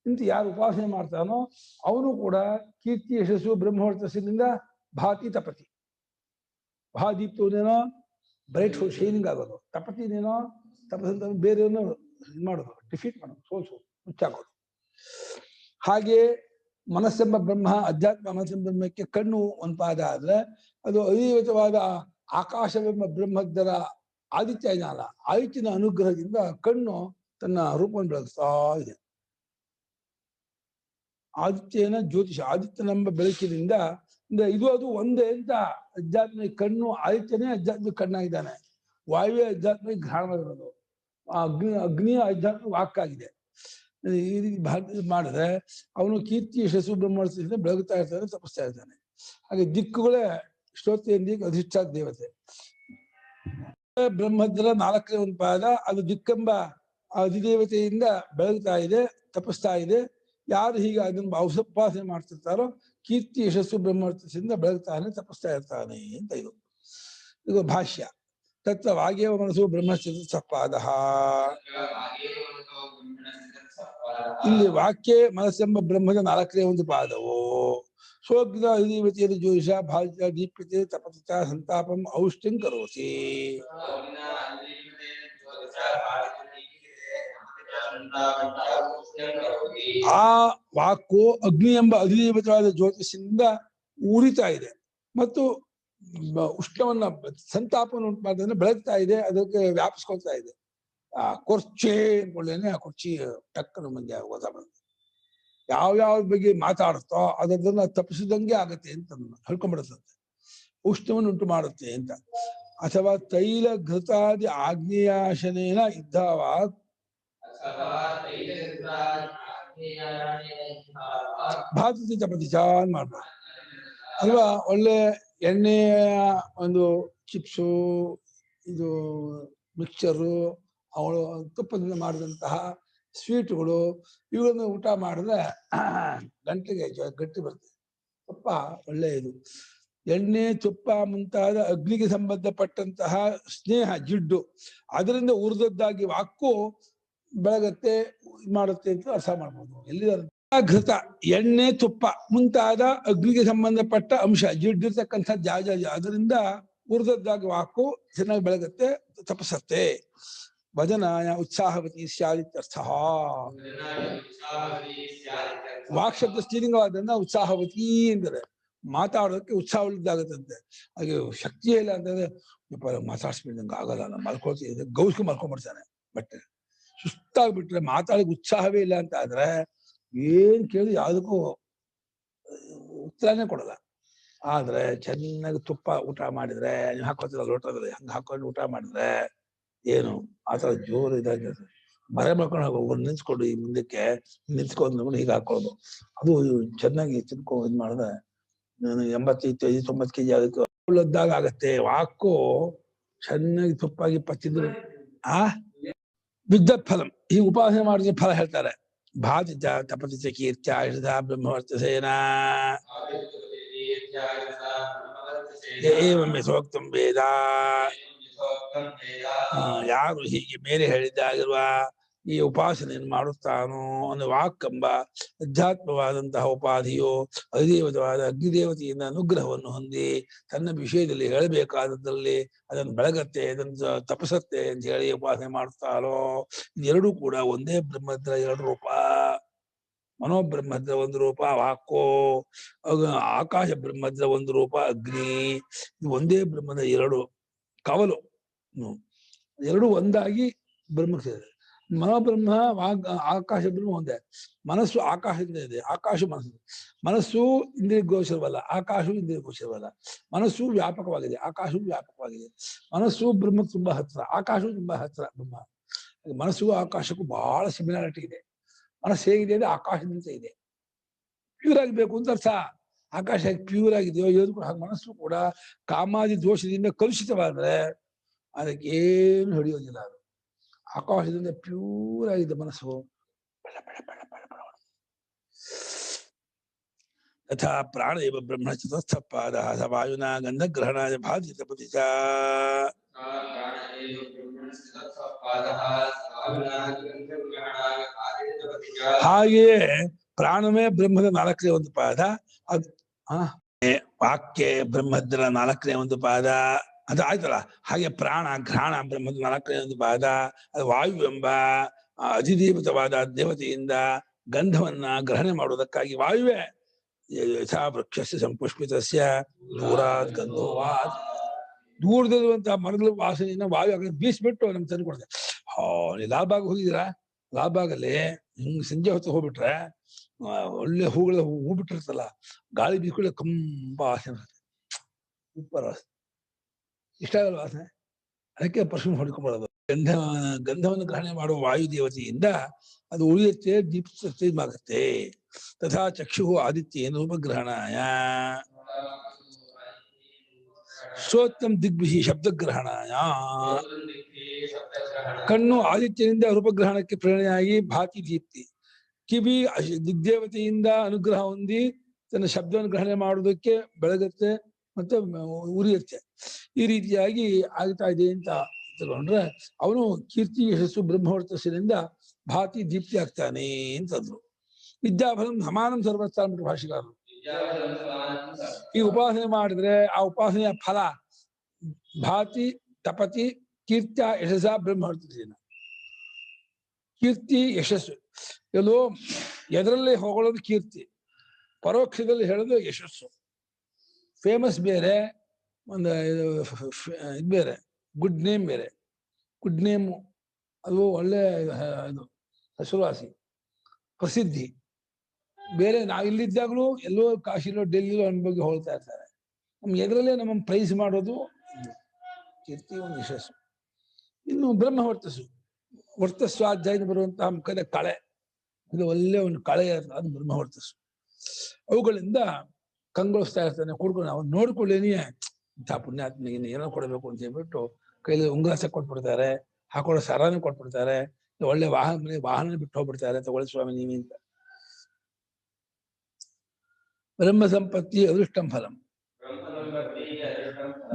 ಇಂತ ಯಾರು ಉಪಾಸನೆ ಮಾಡ್ತಾನೋ ಅವನು ಕೂಡ ಕೀರ್ತಿ ಯಶಸ್ಸು ಬ್ರಹ್ಮವರ್ಚಸ್ಸಿನಿಂದ ಭಾತಿ ತಪತಿ. ಭಾದೀಪ್ತವನೇನೋ ಬ್ರೈಟ್ ಫುಲ್ ಶೈನಿಂಗ್ ಆಗೋದು, ತಪತಿನೇನೋ ತಪಸ್ಸಂತ ಬೇರೆಯನ್ನು ಇದು ಮಾಡೋದು, ಡಿಫೀಟ್ ಮಾಡೋದು, ಸೋಲ್ಸು ಮುಚ್ಚಾಕೋದು. ಹಾಗೆ ಮನಸ್ಸೆಂಬ ಬ್ರಹ್ಮ, ಅಧ್ಯಾತ್ಮ ಮನಸ್ಸೆಂಬ ಬ್ರಹ್ಮಕ್ಕೆ ಕಣ್ಣು ಒಂದು ಪಾದ ಆದ್ರೆ ಅದು ಅಧಿದೇವತವಾದ ಆಕಾಶವೆಂಬ ಬ್ರಹ್ಮದರ ಆದಿತ್ಯ ಇದೆಯಲ್ಲ, ಆದಿತ್ಯನ ಅನುಗ್ರಹದಿಂದ ಕಣ್ಣು ತನ್ನ ರೂಪವನ್ನು ಬೆಳಗಿಸ್ತಾ ಇದೆ. ಆದಿತ್ಯನ ಜ್ಯೋತಿಷ, ಆದಿತ್ಯನೆಂಬ ಬೆಳಕಿನಿಂದ ಇದು ಅದು ಒಂದೇ ಅಂತ ಅಧ್ಯಾತ್ಮಿಕ ಕಣ್ಣು, ಆದಿತ್ಯನೇ ಅಧ್ಯಾತ್ಮಿಕ ಕಣ್ಣಾಗಿದ್ದಾನೆ, ವಾಯುವೇ ಅಧ್ಯಾತ್ಮಿಕ ಘ್ರಾಣವಾಗಿರೋದು, ಅಗ್ನಿಯ ಅಧ್ಯಾತ್ಮಿಕ ವಾಕ್ಕಾಗಿದೆ. ಈ ರೀತಿ ಮಾಡಿದ್ರೆ ಅವನು ಕೀರ್ತಿ ಯಶಸ್ಸು ಬ್ರಹ್ಮವರ್ಚಸ್ಸಿನಿಂದ ಬೆಳಗುತ್ತಾ ಇರ್ತಾನೆ, ತಪ್ಪಿಸ್ತಾ ಇರ್ತಾನೆ. ಹಾಗೆ ದಿಕ್ಕುಗಳೇ ಶ್ರೋತ್ರೇಂದ್ರಿಯ ಅಧಿಷ್ಠಾತ ದೇವತೆ. ಬ್ರಹ್ಮದ್ರ ನಾಲ್ಕನೇ ಒಂದು ಪಾದ, ಅದು ದಿಕ್ಕೆಂಬ ಅಧಿದೇವತೆಯಿಂದ ಬೆಳಗ್ತಾ ಇದೆ, ತಪ್ಪಿಸ್ತಾ ಇದೆ. ಯಾರು ಹೀಗೆ ಅದನ್ನು ಉಪಾಸನೆ ಮಾಡ್ತಿರ್ತಾರೋ ಕೀರ್ತಿ ಯಶಸ್ಸು ಬ್ರಹ್ಮವರ್ಚಸ್ಸಿನಿಂದ ಬೆಳಗ್ತಾನೆ, ತಪ್ಪಿಸ್ತಾ ಇರ್ತಾನೆ ಅಂತ ಇದು ಭಾಷ್ಯ. ತತ್ರ ವಾಗೇವ ಮನಸ್ಸು ಬ್ರಹ್ಮಚರ್ಯ ಪಾದ. ಇಲ್ಲಿ ವಾಕ್ಯ ಮನಸ್ಸೆಂಬ ಬ್ರಹ್ಮದ ನಾಲ್ಕನೇ ಒಂದು ಪಾದವು ಸ್ವಗ್ನ ಅಧಿದೇವತೆಯಲ್ಲಿ ಜ್ಯೋತಿಷ ಭಾಷ ದೀಪ್ಯತೆ ತಪತ ಸಂತಾಪಂ ಔಷ್ಟ್ಯಂ ಕರೋತಿ. ಆ ವಾಕು ಅಗ್ನಿ ಎಂಬ ಅಧಿದೇವತವಾದ ಜ್ಯೋತಿಷಿನಿಂದ ಉರಿತಾ ಇದೆ ಮತ್ತು ಉಷ್ಣವನ್ನ ಸಂತಾಪವನ್ನು ಉಂಟು ಮಾಡ್ತಾ ಬೆಳಗ್ತಾ ಇದೆ, ಅದಕ್ಕೆ ವ್ಯಾಪಿಸ್ಕೊಳ್ತಾ ಇದೆ. ಆ ಕೊರ್ಚೆ ಅನ್ಕೊಳ್ಳೇನೆ ಆ ಕುರ್ಚಿ ಟಕ್ಕನ ಮಂದಿ ಗೊತ್ತ ಬಂದು ಯಾವ್ಯಾವ ಬಗ್ಗೆ ಮಾತಾಡುತ್ತೋ ಅದನ್ನ ತಪ್ಪಿಸಿದಂಗೆ ಆಗತ್ತೆ ಅಂತ ಹೇಳ್ಕೊಂಡ್ಬಿಡುತ್ತಂತೆ. ಉಷ್ಣವನ್ನು ಉಂಟು ಮಾಡುತ್ತೆ ಅಂತ. ಅಥವಾ ತೈಲ ಘೃತಾದಿ ಆಗ್ನೇಯಾಶನೇನ ಇದ್ದಾವ ಭಾರತಿ ಚಪತಿ ಚಾನ್ ಮಾಡ್ಬೋದು ಅಲ್ವಾ. ಒಳ್ಳೆ ಎಣ್ಣೆಯ ಒಂದು ಚಿಪ್ಸು, ಇದು ಮಿಕ್ಸರು, ಅವಳು ತುಪ್ಪದಿಂದ ಮಾಡಿದಂತಹ ಸ್ವೀಟುಗಳು, ಇವುಗಳನ್ನು ಊಟ ಮಾಡಿದ್ರೆ ಗಂಟೆಗೆ ಗಟ್ಟಿ ಬರ್ತದೆ. ತುಪ್ಪ ಒಳ್ಳೆ ಇದು. ಎಣ್ಣೆ ತುಪ್ಪ ಮುಂತಾದ ಅಗ್ನಿಗೆ ಸಂಬಂಧಪಟ್ಟಂತಹ ಸ್ನೇಹ ಜಿಡ್ಡು ಅದರಿಂದ ಉರಿದದ್ದಾಗಿ ವಾಕು ಬೆಳಗತ್ತೆ ಮಾಡುತ್ತೆ ಅಂತ ಅರ್ಥ ಮಾಡ್ಬೋದು. ಎಲ್ಲಿದ್ದಾರೆ ಘೃತ ಎಣ್ಣೆ ತುಪ್ಪ ಮುಂತಾದ ಅಗ್ನಿಗೆ ಸಂಬಂಧಪಟ್ಟ ಅಂಶ ಜಿಡ್ಡಿರ್ತಕ್ಕಂಥ ಜಾಜ ಅದರಿಂದ ಉರಿದದ್ದಾಗಿ ವಾಕು ಚೆನ್ನಾಗಿ ಬೆಳಗತ್ತೆ, ತಪಸತ್ತೆ. ಭಜನಾಯ ಉತ್ಸಾಹವತಿ ಸ್ಯಾದಿತ್ಯರ್ಥ. ವಾಕ್ ಶಬ್ದ ಸ್ತ್ರೀಲಿಂಗವಾದ್ರಿಂದ ಉತ್ಸಾಹವತಿ ಅಂದರೆ ಮಾತಾಡೋದಕ್ಕೆ ಉತ್ಸಾಹ ಉಳಿದಾಗತ್ತಂತೆ. ಹಾಗೆ ಶಕ್ತಿ ಇಲ್ಲ ಅಂತಂದ್ರೆ ಮಾತಾಡ್ಸ್ಬಿಡ್ದಂಗೆ ಆಗಲ್ಲ, ನಾನು ಮಲ್ಕೊಳ್ತೀನಿ ಗೌಸ್ಗೆ ಮಲ್ಕೊಂಡ್ಬಿಡ್ತಾನೆ. ಬಟ್ ಸುಸ್ತಾಗ್ಬಿಟ್ರೆ ಮಾತಾಡೋಕೆ ಉತ್ಸಾಹವೇ ಇಲ್ಲ ಅಂತ ಆದ್ರೆ ಏನ್ ಕೇಳಿ ಯಾವುದಕ್ಕೂ ಉತ್ತರನೇ ಕೊಡಲ್ಲ. ಆದ್ರೆ ಚೆನ್ನಾಗಿ ತುಪ್ಪ ಊಟ ಮಾಡಿದ್ರೆ, ನೀವು ಹಾಕೋತಿಲ್ಲ ಲೋಟದಲ್ಲಿ ಹಂಗೆ ಹಾಕೊಂಡು ಊಟ ಮಾಡಿದ್ರೆ ಏನು ಆ ಥರ ಜೋರು ಇದಾಗಿರ್ತದೆ. ಮರೆ ಮಾಡ್ಕೊಂಡು ಹೋಗೋ ನಿಂತ್ಕೊಂಡು ಈ ಮುಂದಕ್ಕೆ ನಿಂತ್ಕೊಂಡು ಹೀಗೆ ಹಾಕೊಳ್ಳೋದು. ಅದು ಚೆನ್ನಾಗಿ ತಿನ್ಕೊ ಇದ್ ಮಾಡಿದ್ರೆ ನಾನು 85 kg 90 kg ಅದಕ್ಕೆ ಉಳ್ಳದ್ದಾಗ ಆಗತ್ತೆ. ವಾಕು ಚೆನ್ನಾಗಿ ತುಪ್ಪಾಗಿ ಪಚ್ಚಿದ್ರು ಆ ವಿದ್ವತ್ ಫಲಂ. ಈ ಉಪಾಸನೆ ಮಾಡಿದ್ರೆ ಫಲ ಹೇಳ್ತಾರೆ. ಭಾತಿ ತಪತಿ ಚ ಕೀರ್ತ್ಯ ಬ್ರಹ್ಮವರ್ತಸೇನಾ ಏವಂ ಯಥೋಕ್ತಂ ವೇದ. ಯಾರು ಹೀಗೆ ಮೇಲೆ ಹೇಳಿದ್ದಾಗಿರುವ ಈ ಉಪಾಸನೆಯನ್ನು ಮಾಡುತ್ತಾನೋ ಒಂದು ವಾಕೆಂಬ ಅಧ್ಯಾತ್ಮವಾದಂತಹ ಉಪಾಧಿಯು ಅಧಿದೇವತವಾದ ಅಗ್ನಿದೇವತೆಯಿಂದ ಅನುಗ್ರಹವನ್ನು ಹೊಂದಿ ತನ್ನ ವಿಷಯದಲ್ಲಿ ಹೇಳಬೇಕಾದದ್ರಲ್ಲಿ ಅದನ್ನು ಬೆಳಗತ್ತೆ, ಅದನ್ನು ತಪಸತ್ತೆ ಅಂತ ಹೇಳಿ ಉಪಾಸನೆ ಮಾಡುತ್ತಾರೋ ಇದೆರಡೂ ಕೂಡ ಒಂದೇ ಬ್ರಹ್ಮದ್ರ ಎರಡು ರೂಪ. ಮನೋಬ್ರಹ್ಮದ್ರ ಒಂದು ರೂಪ ವಾಕೋ, ಆಕಾಶ ಬ್ರಹ್ಮದ್ರ ಒಂದು ರೂಪ ಅಗ್ನಿ. ಇದು ಒಂದೇ ಬ್ರಹ್ಮದ ಎರಡು ಕವಲು. ಎರಡು ಒಂದಾಗಿ ಬ್ರಹ್ಮ ಸೇರಿದೆ. ಮನೋಬ್ರಹ್ಮ ಆಕಾಶ ಬ್ರಹ್ಮ ಒಂದೇ. ಮನಸ್ಸು ಆಕಾಶದಿಂದ ಇದೆ, ಆಕಾಶ ಮನಸ್ಸು. ಮನಸ್ಸು ಇಂದ್ರಿಯ ಗೋಚರವಲ್ಲ, ಆಕಾಶವು ಇಂದ್ರಿಯ ಗೋಚರವಲ್ಲ. ಮನಸ್ಸು ವ್ಯಾಪಕವಾಗಿದೆ, ಆಕಾಶವು ವ್ಯಾಪಕವಾಗಿದೆ. ಮನಸ್ಸು ಬ್ರಹ್ಮ ತುಂಬಾ ಹತ್ರ, ಆಕಾಶವು ತುಂಬಾ ಹತ್ರ ಬ್ರಹ್ಮ. ಮನಸ್ಸಿಗೂ ಆಕಾಶಕ್ಕೂ ಬಹಳ ಸಿಮಿಲಾರಿಟಿ ಇದೆ. ಮನಸ್ಸು ಹೇಗಿದೆ ಅಂದ್ರೆ ಆಕಾಶದಂತೆ ಇದೆ, ಪ್ಯೂರ್ ಆಗಬೇಕು ಅಂತ ಅರ್ಥ. ಆಕಾಶ ಹೇಗೆ ಪ್ಯೂರ್ ಆಗಿದೆಯೋ ಯೋಧಕ್ಕೂ ಹಾಗೆ ಮನಸ್ಸು ಕೂಡ ಕಾಮಾದಿ ದೋಷದಿಂದ ಕಲುಷಿತವಾದ್ರೆ ಅದಕ್ಕೆ ಏನು ಹಿಡಿಯೋದಿಲ್ಲ. ಅದು ಆಕಾಶದಿಂದ ಪ್ಯೂರ್ ಆಗಿದೆ ಮನಸ್ಸು. ಯಥಾ ಪ್ರಾಣ ಇವ ಬ್ರಹ್ಮ ಚತುರ್ಥ ಪಾದ ಸ ವಾಯುನಾ ಗಂಧಗ್ರಹಣಾಯ ಭಾತಿ ತಪತಿ ಚ. ಹಾಗೆಯೇ ಪ್ರಾಣವೇ ಬ್ರಹ್ಮದ 4ನೇ ಒಂದು ಪಾದ. ಅದು ವಾಕ್ಯ ಬ್ರಹ್ಮದ್ರ 4ನೇ ಒಂದು ಪಾದ ಅದು ಆಯ್ತಲ್ಲ. ಹಾಗೆ ಪ್ರಾಣ ಘ್ರಾಣ ಬ್ರಹ್ಮದ 4ನೇ ಒಂದು ಪಾದ. ಅದು ವಾಯು ಎಂಬ ಅಧಿದೇವತವಾದ ದೇವತೆಯಿಂದ ಗಂಧವನ್ನ ಗ್ರಹಣೆ ಮಾಡುವುದಕ್ಕಾಗಿ ವಾಯುವೇ. ಯಥಾ ವೃಕ್ಷಸ್ಯ ಸಂಪುಷ್ಪಿತಸ್ಯ ದೂರಾತ್ ಗಂಧೋವಾತ್. ದೂರದಲ್ಲಿರುವಂತಹ ಮರದ ವಾಸನೆಯನ್ನ ವಾಯು ಆಗ ಬೀಸ್ಬಿಟ್ಟು ನಮ್ಗೆ ತಂದು ಕೊಡುತ್ತೆ. ನೀವು ಲಾಲ್ಬಾಗ್ ಹೋಗಿದ್ದೀರಾ? ಲಾಲ್ಬಾಗಲ್ಲಿ ಸಂಜೆ ಹೊತ್ತು ಹೋಗ್ಬಿಟ್ರೆ ಒಳ್ಳೆ ಹೂಗಳ ಹೂ ಬಿಟ್ಟಿರ್ತಲ್ಲ, ಗಾಳಿ ಬೀಸ್ಕೊಳ್ಳೆ ಕಂಬ ವಾಸನೆ ಬರುತ್ತೆ. ಸೂಪರ್ ವಾಸನೆ, ಇಷ್ಟ ಆಗಲ್ಲ ವಾಸನೆ. ಅದಕ್ಕೆ ಪರ್ಫ್ಯೂಮ್ ಹೊಡ್ಕೊಂಡ್ಬರೋದು. ಗಂಧವನ್ನು ಗ್ರಹಣೆ ಮಾಡುವ ವಾಯು ದೇವತೆಯಿಂದ ಅದು ಉಳಿಯುತ್ತೆ, ದೀಪಿಸುತ್ತೆ, ಆಗುತ್ತೆ. ತಥಾ ಚಕ್ಷು ಆದಿತ್ಯೇನ ರೂಪಗ್ರಹಣಾಯ, ಶ್ರೋತ್ರಂ ದಿಗ್ಭಿಹಿ ಶಬ್ದಗ್ರಹಣಾಯ. ಕಣ್ಣು ಆದಿತ್ಯನಿಂದ ರೂಪಗ್ರಹಣಕ್ಕೆ ಪ್ರೇರಣೆಯಾಗಿ ಭಾತಿ ದೀಪ್ತಿ. ಕಿವಿ ದಿಗ್ದೇವತೆಯಿಂದ ಅನುಗ್ರಹ ಹೊಂದಿ ತನ್ನ ಶಬ್ದವನ್ನು ಗ್ರಹಣೆ ಮಾಡುವುದಕ್ಕೆ ಬೆಳಗುತ್ತೆ ಮತ್ತೆ ಉರಿಯುತ್ತೆ. ಈ ರೀತಿಯಾಗಿ ಆಗ್ತಾ ಇದೆ ಅಂತ ತಗೊಂಡ್ರೆ ಅವನು ಕೀರ್ತಿ ಯಶಸ್ಸು ಬ್ರಹ್ಮವರ್ತಸ್ಯದಿಂದ ಭಾತಿ ದೀಪ್ತಿ ಆಗ್ತಾನೆ ಅಂತಂದ್ರು. ವಿದ್ಯಾಫಲಂ ಸಮಾನಂ ಸರ್ವಸ್ಥ ಅಂದ್ಬಿಟ್ಟು ಭಾಷೆಗಾರರು. ಈ ಉಪಾಸನೆ ಮಾಡಿದ್ರೆ ಆ ಉಪಾಸನೆಯ ಫಲ ಭಾತಿ ತಪತಿ ಕೀರ್ತ್ಯ ಯಶಸ್ಸ ಬ್ರಹ್ಮವರ್ತಸ್ಯನ. ಕೀರ್ತಿ ಯಶಸ್ಸು ಎಲ್ಲೋ ಎದರಲ್ಲಿ ಹೊಗಳೋದು ಕೀರ್ತಿ, ಪರೋಕ್ಷದಲ್ಲಿ ಹೇಳೋದು ಯಶಸ್ಸು. ಫೇಮಸ್ ಬೇರೆ, ಒಂದು ಇದು ಬೇರೆ, ಗುಡ್ ನೇಮ್ ಬೇರೆ. ಗುಡ್ ನೇಮು ಅದು ಒಳ್ಳೆ ಇದು ಹೆಸರುವಾಸಿ ಪ್ರಸಿದ್ಧಿ ಬೇರೆ. ನಾವು ಇಲ್ಲಿದ್ದಾಗಲೂ ಎಲ್ಲೋ ಕಾಶಿಲೋ ಡೆಲ್ಲಿಲೋ ಅವನ ಬಗ್ಗೆ ಹೋಗ್ತಾ ಇರ್ತಾರೆ. ನಮ್ಗೆ ಎದರಲ್ಲೇ ನಮ್ಮನ್ನು ಪ್ರೈಸ್ ಮಾಡೋದು ಕೀರ್ತಿ, ಒಂದು ಯಶಸ್ಸು. ಇನ್ನು ಬ್ರಹ್ಮ ವರ್ತಸ್ಸು, ವರ್ತಸ್ವಾಧ್ಯಾಯದಿಂದ ಬರುವಂತಹ ಮುಖದ ಕಳೆ, ಇದು ಒಳ್ಳೆ ಒಂದು ಕಳೆ ಇರ್ತದೆ, ಅದು ಬ್ರಹ್ಮ ವರ್ತಸ್ಸು. ಅವುಗಳಿಂದ ಕಂಗೊಳಿಸ್ತಾ ಇರ್ತಾನೆ, ಕೂಡ್ಕೊಂಡು ಅವನು ನೋಡ್ಕೊಳ್ಳೇನಿ ಇಂಥ ಪುಣ್ಯಾತ್ಮಿಗೆ ಏನೋ ಕೊಡಬೇಕು ಅಂತ ಹೇಳ್ಬಿಟ್ಟು ಕೈಲಿ ಉಂಗುರ ಕೊಟ್ಬಿಡ್ತಾರೆ, ಹಾಕೊಳ್ಳೋ ಸರಾನು ಕೊಟ್ಬಿಡ್ತಾರೆ, ಒಳ್ಳೆ ವಾಹನ ಬಿಟ್ಟು ಹೋಗ್ಬಿಡ್ತಾರೆ, ತಗೊಳ್ಳಿ ಸ್ವಾಮಿ ನೀವಿ ಅಂತ. ಬ್ರಹ್ಮ ಸಂಪತ್ತಿ ಅದೃಷ್ಟಂ ಫಲಂ.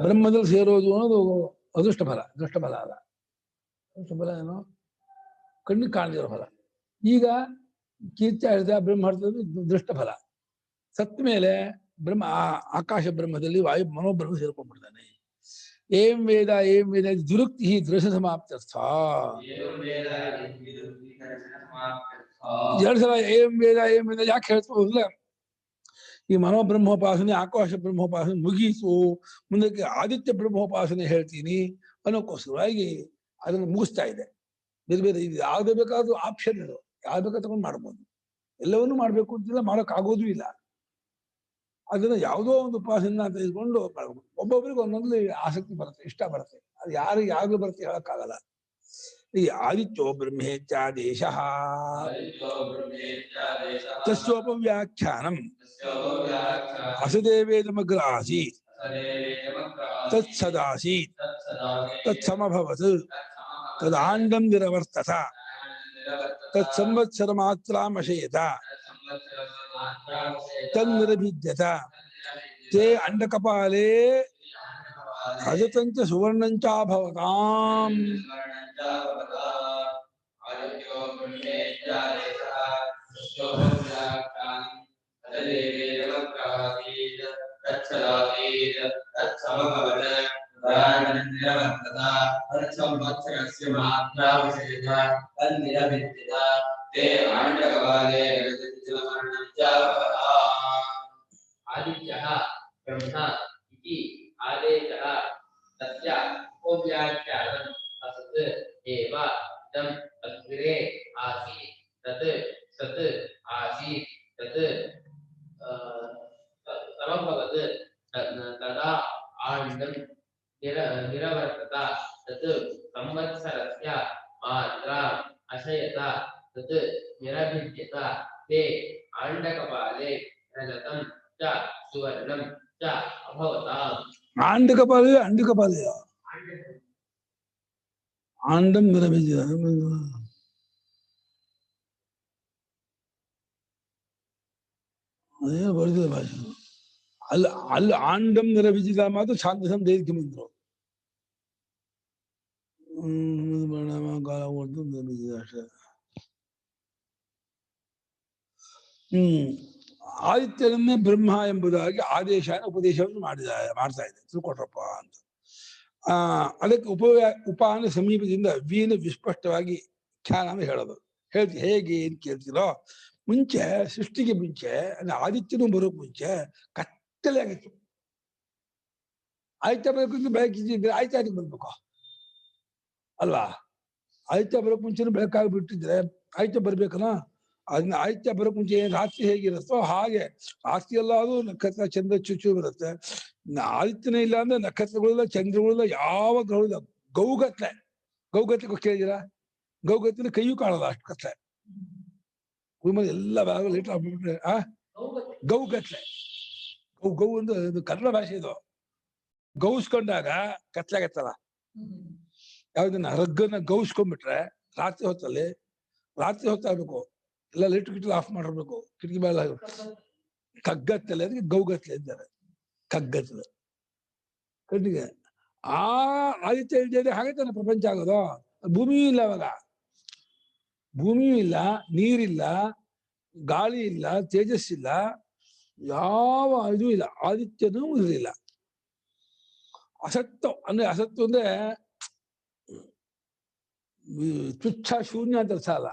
ಬ್ರಹ್ಮದಲ್ಲಿ ಸೇರೋದು ಅನ್ನೋದು ಅದೃಷ್ಟ ಫಲ, ದೃಷ್ಟ ಫಲ ಅಲ್ಲ. ಅದೃಷ್ಟ ಫಲ ಏನು? ಕಣ್ಣಿಗೆ ಕಾಣದಿರೋ ಫಲ. ಈಗ ಕೀರ್ತಿ ಹೇಳಿದ ಬ್ರಹ್ಮ ದೃಷ್ಟ ಫಲ. ಸತ್ತ ಮೇಲೆ ಬ್ರಹ್ಮ ಆಕಾಶ ಬ್ರಹ್ಮದಲ್ಲಿ ವಾಯು ಮನೋಬ್ರಹ್ಮ ಸೇರ್ಕೊಂಡ್ಬಿಡ್ತಾನೆ. ಏಂ ವೇದ ಏಂ ವೇದ ದುರುಕ್ತಿ ದೃಶ ಸಮಾಪ್ತರ್ಥ. 2 ಸಲ ಏಂ ವೇದ ಏಂ ವೇದ ಯಾಕೆ ಹೇಳ್ತೋದಿಲ್ಲ? ಈ ಮನೋಬ್ರಹ್ಮೋಪಾಸನೆ ಆಕಾಶ ಬ್ರಹ್ಮೋಪಾಸನೆ ಮುಗೀತು, ಮುಂದಕ್ಕೆ ಆದಿತ್ಯ ಬ್ರಹ್ಮೋಪಾಸನೆ ಹೇಳ್ತೀನಿ ಅನ್ನೋಕ್ಕೋಸ್ಕರವಾಗಿ ಅದನ್ನು ಮುಗಿಸ್ತಾ ಇದೆ. ಬೇರೆ ಬೇರೆ ಇದು ಯಾವ್ದು ಬೇಕಾದ್ರೂ ಆಪ್ಷನ್ ಇದು, ಯಾವ್ದು ಬೇಕಾದ್ರೂ ತಗೊಂಡು ಮಾಡ್ಬೋದು. ಎಲ್ಲವನ್ನೂ ಮಾಡ್ಬೇಕು ಅಂತಿಲ್ಲ, ಮಾಡೋಕ್ಕಾಗೋದೂ ಇಲ್ಲ. ಅದನ್ನ ಯಾವುದೋ ಒಂದು ಉಪಾಸನ ತೆಗೆದುಕೊಂಡು ಒಬ್ಬೊಬ್ಬರಿಗೆ ಒಂದೊಂದು ಆಸಕ್ತಿ ಬರುತ್ತೆ, ಇಷ್ಟ ಬರುತ್ತೆ. ಅದು ಯಾರಿಗೆ ಯಾವ್ದು ಬರುತ್ತೆ ಹೇಳಕ್ಕಾಗಲ್ಲ. ಈ ಆದಿತ್ಯೋ ಬ್ರಹ್ಮೇತ್ಯಾದೇಶ ತಸ್ಯೋಪವ್ಯಾಖ್ಯಾನಂ ಅಸದೇವೇದಮಗ್ರ ಆಸೀತ್ ತತ್ಸದಾಸೀತ್ ತತ್ಸಮಭವತ್ ತದಾಂಡಂ ನಿರವರ್ತತ ತತ್ಸಂವತ್ಸರ ಮಾತ್ರಾಮಶಯತ ತನ್ನಿರಭಿದ್ಯತ ತೇ ಅಂಡಕಪಾಲೇ ರಜತಂಚ ಸುವರ್ಣಂಚಾಭವತಾಂ. आदित्यः ब्रह्मा इति आदेशः तस्य उपव्याख्यानम् असत् एव इदम् अग्रे आसीत् तत् सत् आसीत् तत् समभवत् तदा आण्डं निरवर्तत तत् संवत्सरस्य मात्राम् अशयत तत् निरभिद्यत ते आण्डकपाले रजतं च सुवर्णं च अभवताम्. ಆಂಡಕಪಾಲ ಅಂಡಕಪಾಲಯ ಆಂಡಂ ನಿರಭಿದ್ಯ ಅದೇ ಬರ್ದಿದೆ ಭಾಷೆ. ಅಲ್ಲಿ ಆಂಡಂ ನಿರಭಿಜಿತ ಮಾತ್ರ ಛಾಂದಸಂ ದೈರ್ಘ್ಯ ಬಂದ್ರು. ಕಾಲ ಹೊಡೆದು ನಿರಭಿಜಿತ ಅಷ್ಟೇ. ಆದಿತ್ಯನನ್ನೇ ಬ್ರಹ್ಮ ಎಂಬುದಾಗಿ ಆದೇಶ ಉಪದೇಶವನ್ನು ಮಾಡ್ತಾ ಇದೆ, ತಿಳ್ಕೊಟ್ರಪ್ಪ ಅಂತ. ಅದಕ್ಕೆ ಉಪ ಅಂದ್ರೆ ಸಮೀಪದಿಂದ ವೀನ ವಿಸ್ಪಷ್ಟವಾಗಿ ಖ್ಯಾನ ಅಂತ ಹೇಳೋದು. ಹೇಗೆ ಏನ್ ಕೇಳ್ತಿರೋ, ಮುಂಚೆ ಸೃಷ್ಟಿಗೆ ಮುಂಚೆ ಅಂದ್ರೆ ಆದಿತ್ಯನು ಬರೋಕ್ ಮುಂಚೆ ಕತ್ತಲೆ ಆಗಿತ್ತು. ಆದಿತ್ಯ ಬರೋಕೆ ಬೆಳಕಿದ್ರೆ ಆದಿತ್ಯ ಅದಕ್ಕೆ ಬರ್ಬೇಕು ಅಲ್ವಾ? ಆದಿತ್ಯ ಬರೋಕ್ ಮುಂಚೆನೂ ಬೆಳಕಾಗ್ಬಿಟ್ಟಿದ್ರೆ ಆದಿತ್ಯ ಬರ್ಬೇಕಲ್ಲ. ಅದನ್ನ ಆದಿತ್ಯ ಬರೋಕ್ ಮುಂಚೆ ರಾತ್ರಿ ಹೇಗಿರುತ್ತೋ ಹಾಗೆ ರಾತ್ರಿ ಎಲ್ಲ ಅದು ನಕ್ಷತ್ರ ಚಂದ್ರ ಚುಚ್ಚು ಬರುತ್ತೆ. ಆದಿತ್ಯನೇ ಇಲ್ಲ ಅಂದ್ರೆ ನಕ್ಷತ್ರಗಳಿಲ್ಲ, ಚಂದ್ರಗಳಿಲ್ಲ, ಯಾವ ಗ್ರಹಗಳಿಲ್ಲ. ಗೌಗತ್ಲೆ ಕೇಳಿದಿರಾ? ಗೌಗತ್ಲೆ ಕೈಯೂ ಕಾಣಲ್ಲ, ಅಷ್ಟು ಕತ್ಲೆ. ಭೂಮಿ ಎಲ್ಲ ಭಾಗ ಲೈಟ್ ಆಗ್ಬಿಟ್ರೆ ಗೌಗತ್ಲೆ. ಗೌ ಅಂದ್ರೆ ಕನ್ನಡ ಭಾಷೆ ಇದು. ಗೌಸ್ಕೊಂಡಾಗ ಕತ್ಲೆ ಆಗತ್ತಲ್ಲ. ಯಾವ್ದನ್ನ ರಗ್ಗನ್ನ ಗೌಸ್ಕೊಂಡ್ಬಿಟ್ರೆ ರಾತ್ರಿ ಹೊತ್ತಾಗ್ಬೇಕು, ಎಲ್ಲ ಲೈಟ್ ಗಿಟ್ಲು ಆಫ್ ಮಾಡಿರ್ಬೇಕು, ಕಿಟಕಿ ಮೇಲೆ ಕಗ್ಗತ್ತಲೆ, ಅದಕ್ಕೆ ಗೌಗತ್ಲೆ ಇದ್ದಾರೆ. ಕಗ್ಗತ್ತಲೆ ಕಣ್ಣಿಗೆ ಆ ಆದಿತ್ಯ ಇಲ್ಲದೆ ಹಾಗೆ ತಾನೆ ಪ್ರಪಂಚ ಆಗೋದು. ಭೂಮಿಯೂ ಇಲ್ಲ ಅವಾಗ, ಭೂಮಿಯೂ ಇಲ್ಲ, ನೀರಿಲ್ಲ, ಗಾಳಿ ಇಲ್ಲ, ತೇಜಸ್ಸಿಲ್ಲ, ಯಾವ ಇದು ಇಲ್ಲ. ಆದಿತ್ಯನೂ ಇರಲಿಲ್ಲ. ಅಸತ್ತು ಅಂದ್ರೆ ತುಚ್ಛ ಶೂನ್ಯ ಅಂತ ಅರ್ಥ ಅಲ್ಲ.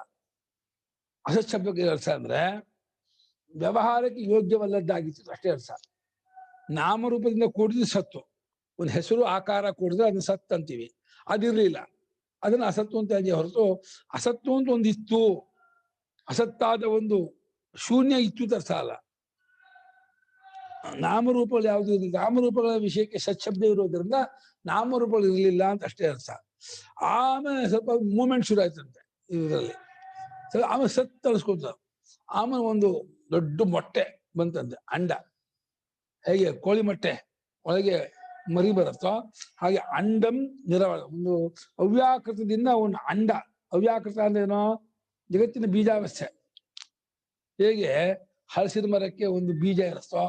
ಅಸತ್ ಶಬ್ದಕ್ಕೆ ಅರ್ಥ ಅಂದ್ರೆ ವ್ಯವಹಾರಕ್ಕೆ ಯೋಗ್ಯವಲ್ಲದ್ದಾಗಿತ್ತು ಅಷ್ಟೇ ಅರ್ಥ. ನಾಮರೂಪದಿಂದ ಕೂಡಿದ್ರೆ ಸತ್ತು. ಒಂದು ಹೆಸರು ಆಕಾರ ಕೂಡಿದ್ರೆ ಅದನ್ನ ಸತ್ ಅಂತೀವಿ. ಅದಿರ್ಲಿಲ್ಲ, ಅದನ್ನ ಅಸತ್ತು ಅಂತ ಇದೆ ಹೊರತು ಅಸತ್ತು ಅಂತ ಒಂದಿತ್ತು, ಅಸತ್ತಾದ ಒಂದು ಶೂನ್ಯ ಇತ್ತು ಅಂತ ಅರ್ಥ ಅಲ್ಲ. ನಾಮರೂಪಗಳು ಯಾವುದು ಇರಲಿಲ್ಲ. ನಾಮರೂಪಗಳ ವಿಷಯಕ್ಕೆ ಸತ್ಶಬ್ದ ಇರೋದ್ರಿಂದ ನಾಮರೂಪಗಳು ಇರಲಿಲ್ಲ ಅಂತ ಅಷ್ಟೇ ಅರ್ಥ. ಆಮೇಲೆ ಸ್ವಲ್ಪ ಮೂಮೆಂಟ್ ಶುರು ಆಯ್ತಂತೆ ಇದರಲ್ಲಿ. ಆಮೇಲೆ ಸತ್ ತರಿಸ್ಕೊತ, ಆಮೇಲೆ ಒಂದು ದೊಡ್ಡ ಮೊಟ್ಟೆ ಬಂತಂತೆ, ಅಂಡ. ಹೇಗೆ ಕೋಳಿ ಮೊಟ್ಟೆ ಒಳಗೆ ಮರಿ ಬರುತ್ತೋ ಹಾಗೆ ಅಂಡಂ ಒಂದು ಅವ್ಯಾಕೃತದಿಂದ ಒಂದು ಅಂಡ. ಅವ್ಯಾಕೃತ ಅಂದ್ರೇನೋ? ಜಗತ್ತಿನ ಬೀಜಾವಸ್ಥೆ. ಹೇಗೆ ಹಲಸಿನ ಮರಕ್ಕೆ ಒಂದು ಬೀಜ ಇರುತ್ತೋ,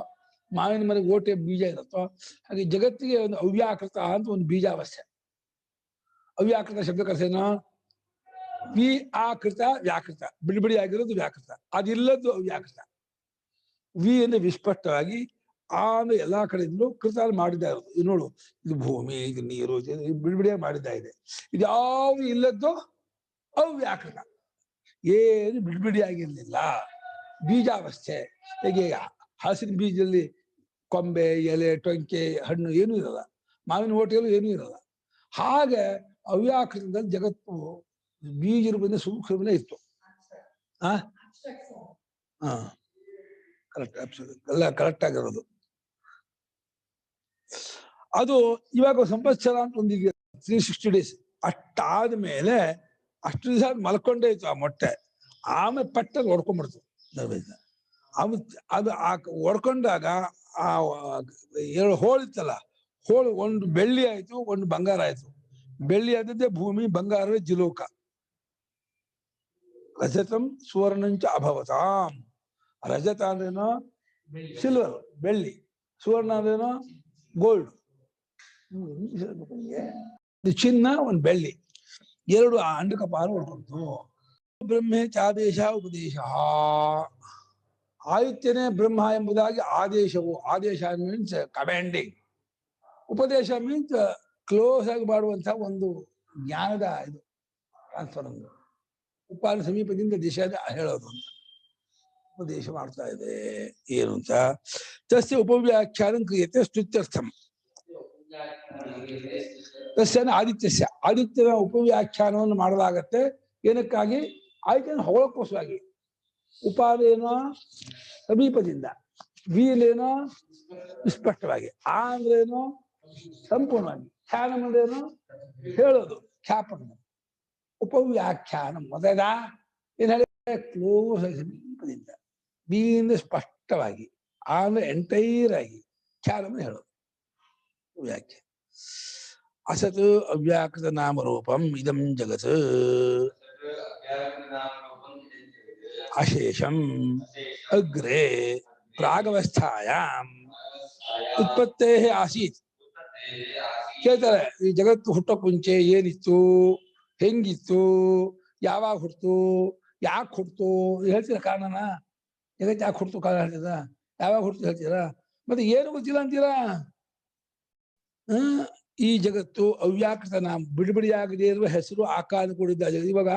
ಮಾವಿನ ಮರಕ್ಕೆ ಓಟೆ ಬೀಜ ಇರುತ್ತೋ, ಹಾಗೆ ಜಗತ್ತಿಗೆ ಒಂದು ಅವ್ಯಾಕೃತ ಅಂತ ಒಂದು ಬೀಜಾವಸ್ಥೆ. ಅವ್ಯಾಕೃತ ಶಬ್ದಕ್ಕೇನೋ? ವಿ ಆಕೃತ ವ್ಯಾಕೃತ, ಬಿಡಿ ಆಗಿರೋದು ವ್ಯಾಕೃತ, ಅದಿಲ್ಲದ್ದು ಅವ್ಯಾಕೃತ. ವಿ ಅಂದ್ರೆ ವಿಸ್ಪಷ್ಟವಾಗಿ, ಆಮೇಲೆ ಎಲ್ಲಾ ಕಡೆಯಿಂದಲೂ ಕೃತ ಮಾಡಿದ್ದ ಇರೋದು. ಇದು ನೋಡು, ಇದು ಭೂಮಿ, ಇದು ನೀರು, ಬಿಡಿಯಾಗಿ ಮಾಡಿದ್ದ ಇದೆ. ಇದು ಯಾವುದು ಇಲ್ಲದ್ದು ಅವ್ಯಾಕೃತ. ಏನು ಬಿಡಿಯಾಗಿರ್ಲಿಲ್ಲ, ಬೀಜಾವಸ್ಥೆ. ಹೇಗೆ ಹಲಸಿನ ಬೀಜದಲ್ಲಿ ಕೊಂಬೆ, ಎಲೆ, ಟೊಂಕೆ, ಹಣ್ಣು ಏನೂ ಇರಲ್ಲ, ಮಾವಿನ ಓಟೆಯಲ್ಲೂ ಏನೂ ಇರಲ್ಲ. ಹಾಗೆ ಅವ್ಯಾಕೃತದಲ್ಲಿ ಜಗತ್ತು ಬೀಜ ರೂಪದಿಂದ ಸೂಕ್ಷ್ಮನೇ ಇತ್ತು. ಕರೆಕ್ಟ್, ಎಲ್ಲ ಕರೆಕ್ಟ್ ಆಗಿರೋದು. ಅದು ಇವಾಗ ಸಂವತ್ಸರ ಅಂತ ಒಂದಿಗೆ 360 days. ಅಷ್ಟಾದ ಮೇಲೆ ಅಷ್ಟು ದಿವಸ ಮಲ್ಕೊಂಡೇ ಇತ್ತು ಆ ಮೊಟ್ಟೆ. ಆಮೇಲೆ ಪಟ್ಟಲ್ಲಿ ಹೊಡ್ಕೊಂಡ್ಬಿಡ್ತು ದರ್ಬೇಜ. ಅದು ಹೊಡ್ಕೊಂಡಾಗ ಆ 2 ಹೋಳಿತ್ತಲ್ಲ, ಹೋಳು ಒಂದು ಬೆಳ್ಳಿ ಆಯ್ತು, ಒಂದು ಬಂಗಾರ ಆಯ್ತು. ಬೆಳ್ಳಿ ಆದದ್ದೇ ಭೂಮಿ, ಬಂಗಾರವೇ ಜಿಲೋಕ. ರಜತಂ ಸುವರ್ಣಂಚ ಅಭವತಾಂ. ರಜತ ಅಂದ್ರೇನೋ ಸಿಲ್ವರ್, ಬೆಳ್ಳಿ. ಸುವರ್ಣ ಅಂದ್ರೇನೋ ಗೋಲ್ಡ್. ಚಿನ್ನ, ಒಂದು ಬೆಳ್ಳಿ, 2 ಅಂಡಕಪಾಲು ಹೊಡ್ಕೊಳ್ತು. ಬ್ರಹ್ಮೇ ಚಾದೇಶ ಉಪದೇಶ. ಆಯುತ್ಯನೇ ಬ್ರಹ್ಮ ಎಂಬುದಾಗಿ ಆದೇಶವು. ಆದೇಶ ಮೀನ್ಸ್ ಕಮಾಂಡಿಂಗ್. ಉಪದೇಶ ಮೀನ್ಸ್ ಕ್ಲೋಸ್ ಆಗಿ ಮಾಡುವಂತಹ ಒಂದು ಜ್ಞಾನದ ಇದು ಟ್ರಾನ್ಸ್ಫರ್. ಒಂದು ಉಪಾನ ಸಮೀಪದಿಂದ ದಿಶಾದ ಹೇಳೋದು ಅಂತ ಉಪದೇಶ ಮಾಡ್ತಾ ಇದೆ. ಏನು ಅಂತ ತಸ್ಯ ಉಪವ್ಯಾಖ್ಯಾನ ಕ್ರಿಯತೆ ಸ್ತುತ್ಯರ್ಥಂ. ತಸ್ಯನ ಆದಿತ್ಯಸ್ಯ, ಆದಿತ್ಯನ ಉಪವ್ಯಾಖ್ಯಾನವನ್ನು ಮಾಡಲಾಗತ್ತೆ. ಏನಕ್ಕಾಗಿ? ಆದಿತ್ಯನ ಹೊಗಳಕ್ಕೋಸ್ಕರವಾಗಿ. ಉಪಾದೇನೋ ಸಮೀಪದಿಂದ, ವೀಲೇನೋ ಸ್ಪಷ್ಟವಾಗಿ, ಆ ಅಂದ್ರೇನೋ ಸಂಪೂರ್ಣವಾಗಿ, ಖ್ಯಾನ ಅಂದ್ರೇನೋ ಹೇಳೋದು, ಖ್ಯಾಪನ. ಉಪವ್ಯಾಖ್ಯಾನ ಮೊದಲ ಏನ್ ಹೇಳಿ ಕ್ಲೋಸ್ ಆಗಿ ಸಮೀಪದಿಂದ, ಬೀಯಿಂದ ಸ್ಪಷ್ಟವಾಗಿ, ಆ ಅಂದ್ರೆ ಎಂಟೈರ್ ಆಗಿ, ಖ್ಯಾನ ಹೇಳೋದು ವ್ಯಾಖ್ಯಾನ. ಅಸತ್ ಅವ್ಯಾಕೃತ ನಾಮರೂಪಂ ಇದಂ ಜಗತ್ ಅಶೇಷಂ ಅಗ್ರೆ ಪ್ರಾಗವಸ್ಥಾಯಾಂ ಉತ್ಪತ್ತೇ ಆಸೀತ್. ಕೇಳ್ತಾರೆ, ಈ ಜಗತ್ತು ಹುಟ್ಟೋಕ್ ಮುಂಚೆ ಏನಿತ್ತು, ಹೆಂಗಿತ್ತು, ಯಾವಾಗ ಹುಡ್ತು, ಯಾಕೆ ಹುಡ್ತು ಹೇಳ್ತೀರ ಕಾರಣನ? ಜಗತ್ತು ಯಾಕೆ ಹುಡ್ತು ಕಾರಣ ಹೇಳ್ತೀರ? ಯಾವಾಗ ಹುಡ್ತು ಹೇಳ್ತೀರಾ? ಮತ್ತೆ ಏನು ಗೊತ್ತಿಲ್ಲ ಅಂತೀರಾ? ಈ ಜಗತ್ತು ಅವ್ಯಾಕೃತ ನಾಮ, ಬಿಡಿಬಿಡಿಯಾಗದೇ ಇರುವ ಹೆಸರು ಆಕಾರ ಕೂಡಿದ್ದ ಜಗತ್ತು. ಇವಾಗ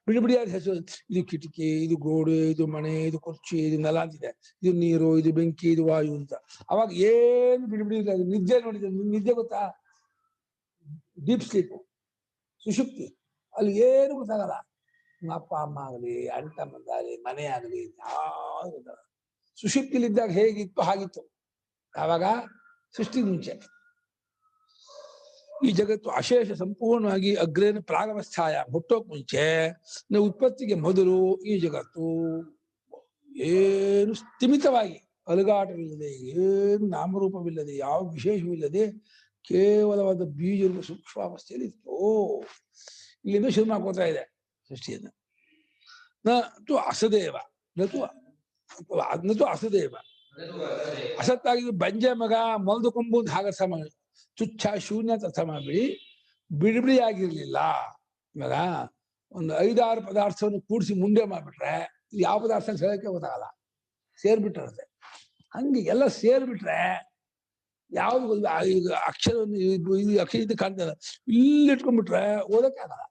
ಬಿಡಿಬಿಡಿಯಾದ ಹೆಸರು, ಇದು ಕಿಟಕಿ, ಇದು ಗೋಡೆ, ಇದು ಮನೆ, ಇದು ಕುರ್ಚಿ, ಇದು ನೆಲ ಅಂತಿದೆ, ಇದು ನೀರು, ಇದು ಬೆಂಕಿ, ಇದು ವಾಯು ಅಂತ. ಅವಾಗ ಏನು ಬಿಡಿಬಿಡಿ ಇಲ್ಲ. ನಿದ್ದೆ ನೋಡಿದ್ರೆ, ನಿದ್ದೆ ಗೊತ್ತಾ? ಡೀಪ್ ಸ್ಲೀಪ್, ಸುಷುಪ್ತಿ. ಅಲ್ಲಿ ಏನು ಗೊತ್ತಾಗಲ್ಲ. ಅಪ್ಪ ಅಮ್ಮ ಆಗಲಿ, ಅಣ್ಣ ತಮ್ಮಂದಾಗಲಿ, ಮನೆ ಆಗಲಿ, ಯಾವುದು ಗೊತ್ತಾಗಲ್ಲ. ಸುಷುಪ್ತಿಲಿದ್ದಾಗ ಹೇಗಿತ್ತು ಹಾಗಿತ್ತು. ಆವಾಗ ಸೃಷ್ಟಿ ಮುಂಚೆ ಈ ಜಗತ್ತು ಅಶೇಷ ಸಂಪೂರ್ಣವಾಗಿ ಅಗ್ರೇನ ಪ್ರಾಗವಸ್ಥಾಯ, ಹುಟ್ಟೋಕ್ ಮುಂಚೆ, ಉತ್ಪತ್ತಿಗೆ ಮೊದಲು ಈ ಜಗತ್ತು ಏನು ಸ್ಥಿಮಿತವಾಗಿ, ಅಲುಗಾಟವಿಲ್ಲದೆ, ಏನು ನಾಮರೂಪವಿಲ್ಲದೆ, ಯಾವ ವಿಶೇಷವಿಲ್ಲದೆ, ಕೇವಲವಾದ ಬೀಜ ಸೂಕ್ಷ್ಮಾವಸ್ಥೆಯಲ್ಲಿ ಇತ್ತು. ಇಲ್ಲಿಂದ ಶುರು ಮಾಡ್ಕೋತಾ ಇದೆ ಸೃಷ್ಟಿಯನ್ನು. ನತು ಅಸದೇವ, ನತು ಅಸದೇವ, ಅಸತ್ತಾಗಿದ್ದು ಬಂಜೆ ಮಗ ಮೊಲ್ದು ಕೊಂಬು ಹಾಗರ್ಥ ಮಾಡಿ, ತುಚ್ಛ ಶೂನ್ಯ ಅರ್ಥ ಮಾಡಿಬಿಡಿ. ಬಿಡಿಬಿಡಿಯಾಗಿರ್ಲಿಲ್ಲ. ಇವಾಗ ಒಂದು 5-6 ಪದಾರ್ಥವನ್ನು ಕೂಡಿಸಿ ಮುಂಡೆ ಮಾಡ್ಬಿಟ್ರೆ ಯಾವ ಪದಾರ್ಥ ಹೇಳಕ್ಕೆ ಗೊತ್ತಾಗಲ್ಲ, ಸೇರ್ಬಿಟ್ಟಿರುತ್ತೆ. ಹಂಗೆ ಎಲ್ಲ ಸೇರ್ಬಿಟ್ರೆ ಯಾವ್ದು ಈಗ ಅಕ್ಷರವನ್ನು ಇದು ಅಕ್ಷರ ಇದು ಕಾಣ್ತದೆ, ಇಲ್ಲಿ ಇಟ್ಕೊಂಡ್ಬಿಟ್ರೆ ಓದಕ್ಕೆ ಆಗಲ್ಲ,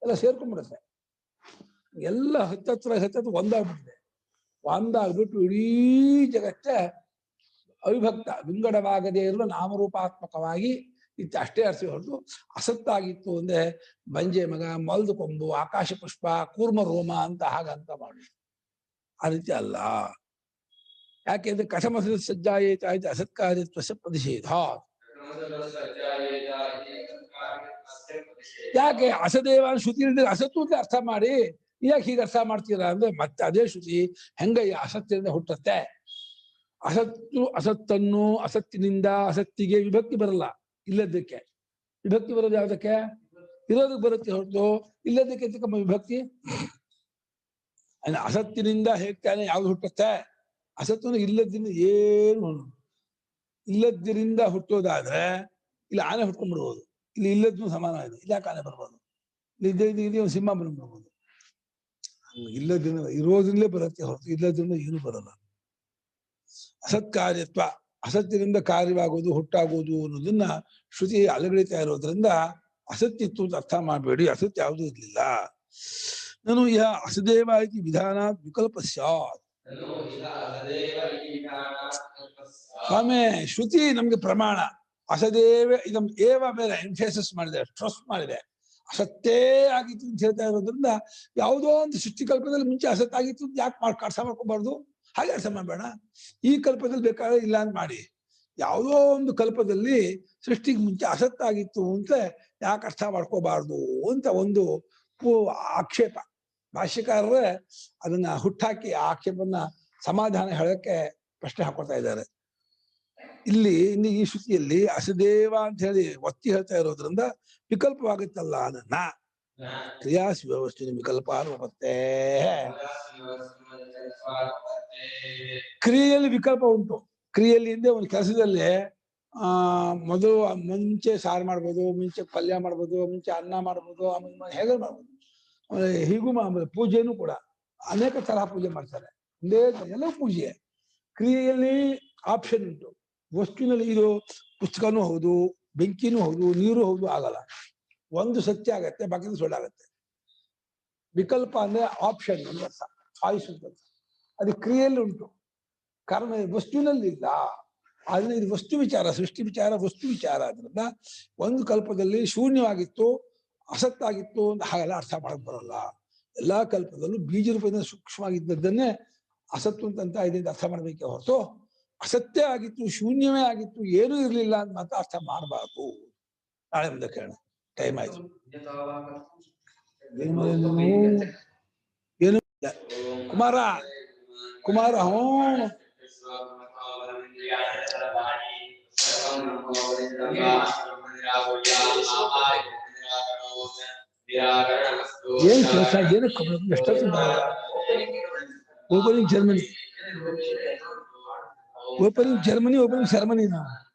ಎಲ್ಲ ಸೇರ್ಕೊಂಡ್ಬಿಡುತ್ತೆ. ಎಲ್ಲ ಹತ್ತತ್ರ ಒಂದಾಗ್ಬಿಟ್ಟಿದೆ. ಒಂದಾಗ್ಬಿಟ್ಟು ಇಡೀ ಜಗತ್ತೇ ಅವಿಭಕ್ತ, ವಿಂಗಡವಾಗದೇ ಇರುವ ನಾಮರೂಪಾತ್ಮಕವಾಗಿ ಇತ್ತು. ಅಷ್ಟೇ ಅರ್ಥ ಹೊರತು ಅಸತ್ತಾಗಿತ್ತು ಅಂದ್ರೆ ಬಂಜೆ ಮಗ, ಮೊಲ್ದು ಕೊಂಬು, ಆಕಾಶ ಪುಷ್ಪ, ಕೂರ್ಮ ರೋಮ ಅಂತ ಹಾಗಂತ ಮಾಡಿ. ಆ ರೀತಿ ಅಲ್ಲ. ಯಾಕೆಂದ್ರೆ ಕಥಮಸ ಸಜ್ಜಾಯೇತ ಆಯ್ತು ಅಸತ್ಕಾರ್ಯತ್ವ ಪ್ರತಿಷೇಧ. ಯಾಕೆ ಅಸದೇವ ಶ್ರುತಿ ಅಸತ್ತು ಅಂತ ಅರ್ಥ ಮಾಡಿ ಯಾಕೆ ಹೀಗೆ ಅರ್ಥ ಮಾಡ್ತೀರಾ ಅಂದ್ರೆ, ಮತ್ತೆ ಅದೇ ಶ್ರುತಿ ಹೆಂಗಯ್ಯ ಅಸತ್ತಿನಿಂದ ಹುಟ್ಟತ್ತೆ. ಅಸತ್ತನ್ನು ಅಸತ್ತಿನಿಂದ ಅಸತ್ತಿಗೆ ವಿಭಕ್ತಿ ಬರಲ್ಲ. ಇಲ್ಲದಕ್ಕೆ ವಿಭಕ್ತಿ ಬರೋದು ಯಾವ್ದಕ್ಕೆ? ಇರೋದಕ್ಕೆ ಬರುತ್ತೆ ಹೊರತು ಇಲ್ಲದಕ್ಕೆ ವಿಭಕ್ತಿ. ಅಸತ್ತಿನಿಂದ ಹೇಳ್ತಾನೆ ಯಾವ್ದು ಹುಟ್ಟುತ್ತೆ? ಅಸತ್ತು ಇಲ್ಲದ್ರಿಂದ ಏನು, ಇಲ್ಲದ್ರಿಂದ ಹುಟ್ಟೋದಾದ್ರೆ ಇಲ್ಲಿ ಆನೆ ಹುಟ್ಕೊಂಡ್ಬಿಡ್ಬೋದು. ಇಲ್ಲಿ ಇಲ್ಲದ್ನು ಸಮಾನ ಇದೆ, ಇಲ್ಲಾಕೆ ಆನೆ ಬರ್ಬೋದು? ಇಲ್ಲಿ ಒಂದು ಸಿಂಹ ಬಂದ್ಬಿಡ್ಬೋದು. ಇಲ್ಲದ್ರಿಂದ ಇರೋದ್ರಿಂದಲೇ ಬರುತ್ತೆ ಹೊರತು ಇಲ್ಲದ್ರಿಂದ ಏನು ಬರಲ್ಲ. ಅಸತ್ಕಾರ್ಯತ್ವ, ಅಸತ್ತಿನಿಂದ ಕಾರ್ಯವಾಗುವುದು, ಹುಟ್ಟಾಗುವುದು ಅನ್ನೋದನ್ನ ಶ್ರುತಿ ಅಲಗಡಿತಾ ಇರೋದ್ರಿಂದ ಅಸತ್ತಿತ್ತು ಅಂತ ಅರ್ಥ ಮಾಡಬೇಡಿ. ಅಸತ್ಯ ಯಾವುದೂ ಇರ್ಲಿಲ್ಲ. ನಾನು ಯಹ ಅಸದೇವ ಇತಿ ವಿಧಾನ ವಿಕಲ್ಪ ಸ್ಯಾತ್. ಸ್ವಾಮಿ ಶ್ರುತಿ ನಮ್ಗೆ ಪ್ರಮಾಣ. ಅಸದೇವ ಇದಂ ಏವ ಮೇಲೆ ಎಂಫೇಸಿಸ್ ಮಾಡಿದೆ, ಸ್ಟ್ರೆಸ್ ಮಾಡಿದೆ. ಅಸತ್ತೇ ಆಗಿತ್ತು ಅಂತ ಹೇಳ್ತಾ ಇರೋದ್ರಿಂದ ಯಾವುದೋ ಒಂದು ಸೃಷ್ಟಿಕಲ್ಪದಲ್ಲಿ ಮುಂಚೆ ಅಸತ್ತಾಗಿತ್ತು ಅಂತ ಯಾಕೆ ಅರ್ಥ ಮಾಡ್ಕೋಬಾರ್ದು? ಹಾಗೆ ಅರ್ಥ ಮಾಡಬೇಡ. ಈ ಕಲ್ಪದಲ್ಲಿ ಬೇಕಾದ್ರೆ ಇಲ್ಲ ಅಂತ ಮಾಡಿ. ಯಾವುದೋ ಒಂದು ಕಲ್ಪದಲ್ಲಿ ಸೃಷ್ಟಿಗೆ ಮುಂಚೆ ಅಸತ್ತಾಗಿತ್ತು ಅಂತ ಯಾಕೆ ಅರ್ಥ ಮಾಡ್ಕೋಬಾರ್ದು ಅಂತ ಒಂದು ಆಕ್ಷೇಪ. ಭಾಷ್ಯಕಾರರೇ ಅದನ್ನ ಹುಟ್ಟಾಕಿ ಆ ಆಕ್ಷೇಪವನ್ನ ಸಮಾಧಾನ ಹೇಳಕ್ಕೆ ಪ್ರಶ್ನೆ ಹಾಕೊಳ್ತಾ ಇದ್ದಾರೆ. ಇಲ್ಲಿ ಇನ್ನು ಈ ಶ್ರುತಿಯಲ್ಲಿ ಅಸದೇವ ಅಂತ ಹೇಳಿ ಒತ್ತಿ ಹೇಳ್ತಾ ಇರೋದ್ರಿಂದ ವಿಕಲ್ಪವಾಗುತ್ತಲ್ಲ ಅದನ್ನ ಕ್ರಿಯಾಸಿ ವ್ಯವಸ್ಥೆ ವಿಕಲ್ಪ ಬರುತ್ತೆ. ಕ್ರಿಯೆಯಲ್ಲಿ ವಿಕಲ್ಪ ಉಂಟು. ಕ್ರಿಯೆಯಲ್ಲಿ ಹಿಂದೆ ಒಂದು ಕೆಲಸದಲ್ಲಿ ಮೊದಲು ಮುಂಚೆ ಸಾರು ಮಾಡ್ಬೋದು, ಮುಂಚೆ ಪಲ್ಯ ಮಾಡ್ಬೋದು, ಮುಂಚೆ ಅನ್ನ ಮಾಡ್ಬೋದು, ಆಮೇಲೆ ಹೇಗೆ ಮಾಡ್ಬೋದು, ಆಮೇಲೆ ಹೀಗೂ ಆಮೇಲೆ ಪೂಜೆನೂ ಕೂಡ ಅನೇಕ ತರಹ ಪೂಜೆ ಮಾಡ್ತಾರೆ. ಒಂದೇ ಎಲ್ಲ ಪೂಜೆ. ಕ್ರಿಯೆಯಲ್ಲಿ ಆಪ್ಷನ್ ಉಂಟು. ವಸ್ತುವಿನಲ್ಲಿ ಇದು ಪುಸ್ತಕನೂ ಹೌದು, ಬೆಂಕಿನೂ ಹೌದು, ನೀರು ಹೌದು ಆಗಲ್ಲ. ಒಂದು ಸತ್ಯ ಆಗತ್ತೆ, ಬಾಕಿ ಸುಳ್ಳಾಗತ್ತೆ. ವಿಕಲ್ಪ ಅಂದ್ರೆ ಆಪ್ಷನ್ ಒಂದು ಅರ್ಥ, ಚಾಯ್ಸ್ ಅಂತ. ಅದು ಕ್ರಿಯೆಯಲ್ಲಿ ಉಂಟು, ಕಾರಣ ವಸ್ತುವಿನಲ್ಲಿ ಇಲ್ಲ. ಆದ್ರೆ ಇದು ವಸ್ತು ವಿಚಾರ, ಸೃಷ್ಟಿ ವಿಚಾರ, ವಸ್ತು ವಿಚಾರ. ಆದ್ರಿಂದ ಒಂದು ಕಲ್ಪದಲ್ಲಿ ಶೂನ್ಯವಾಗಿತ್ತು, ಅಸತ್ತಾಗಿತ್ತು ಅಂತ ಹಾಗೆಲ್ಲ ಅರ್ಥ ಮಾಡಕ್ ಬರಲ್ಲ. ಎಲ್ಲಾ ಕಲ್ಪದಲ್ಲೂ ಬೀಜ ರೂಪದಿಂದ ಸೂಕ್ಷ್ಮವಾಗಿದ್ದನ್ನೇ ಅಸತ್ತು ಅಂತ ಇದೆ ಅರ್ಥ ಮಾಡ್ಬೇಕೆ ಹೊರತು ಅಸತ್ಯ ಆಗಿತ್ತು, ಶೂನ್ಯವೇ ಆಗಿತ್ತು, ಏನೂ ಇರ್ಲಿಲ್ಲ ಅಂತ ಮಾತ್ರ ಅರ್ಥ ಮಾಡಬಾರ್ದು. ನಾಳೆ ಮುಂದೆ ಕೇಳೋಣ. ಟೈಮ್ ಆಯ್ತು. ಏನು ಕುಮಾರ ಕುಮಾರ ಏನ್ ಕೆಲಸ, ಏನು ಎಷ್ಟೊತ್ತು opening Germany, opening Germany, opening ceremony. ನಾವು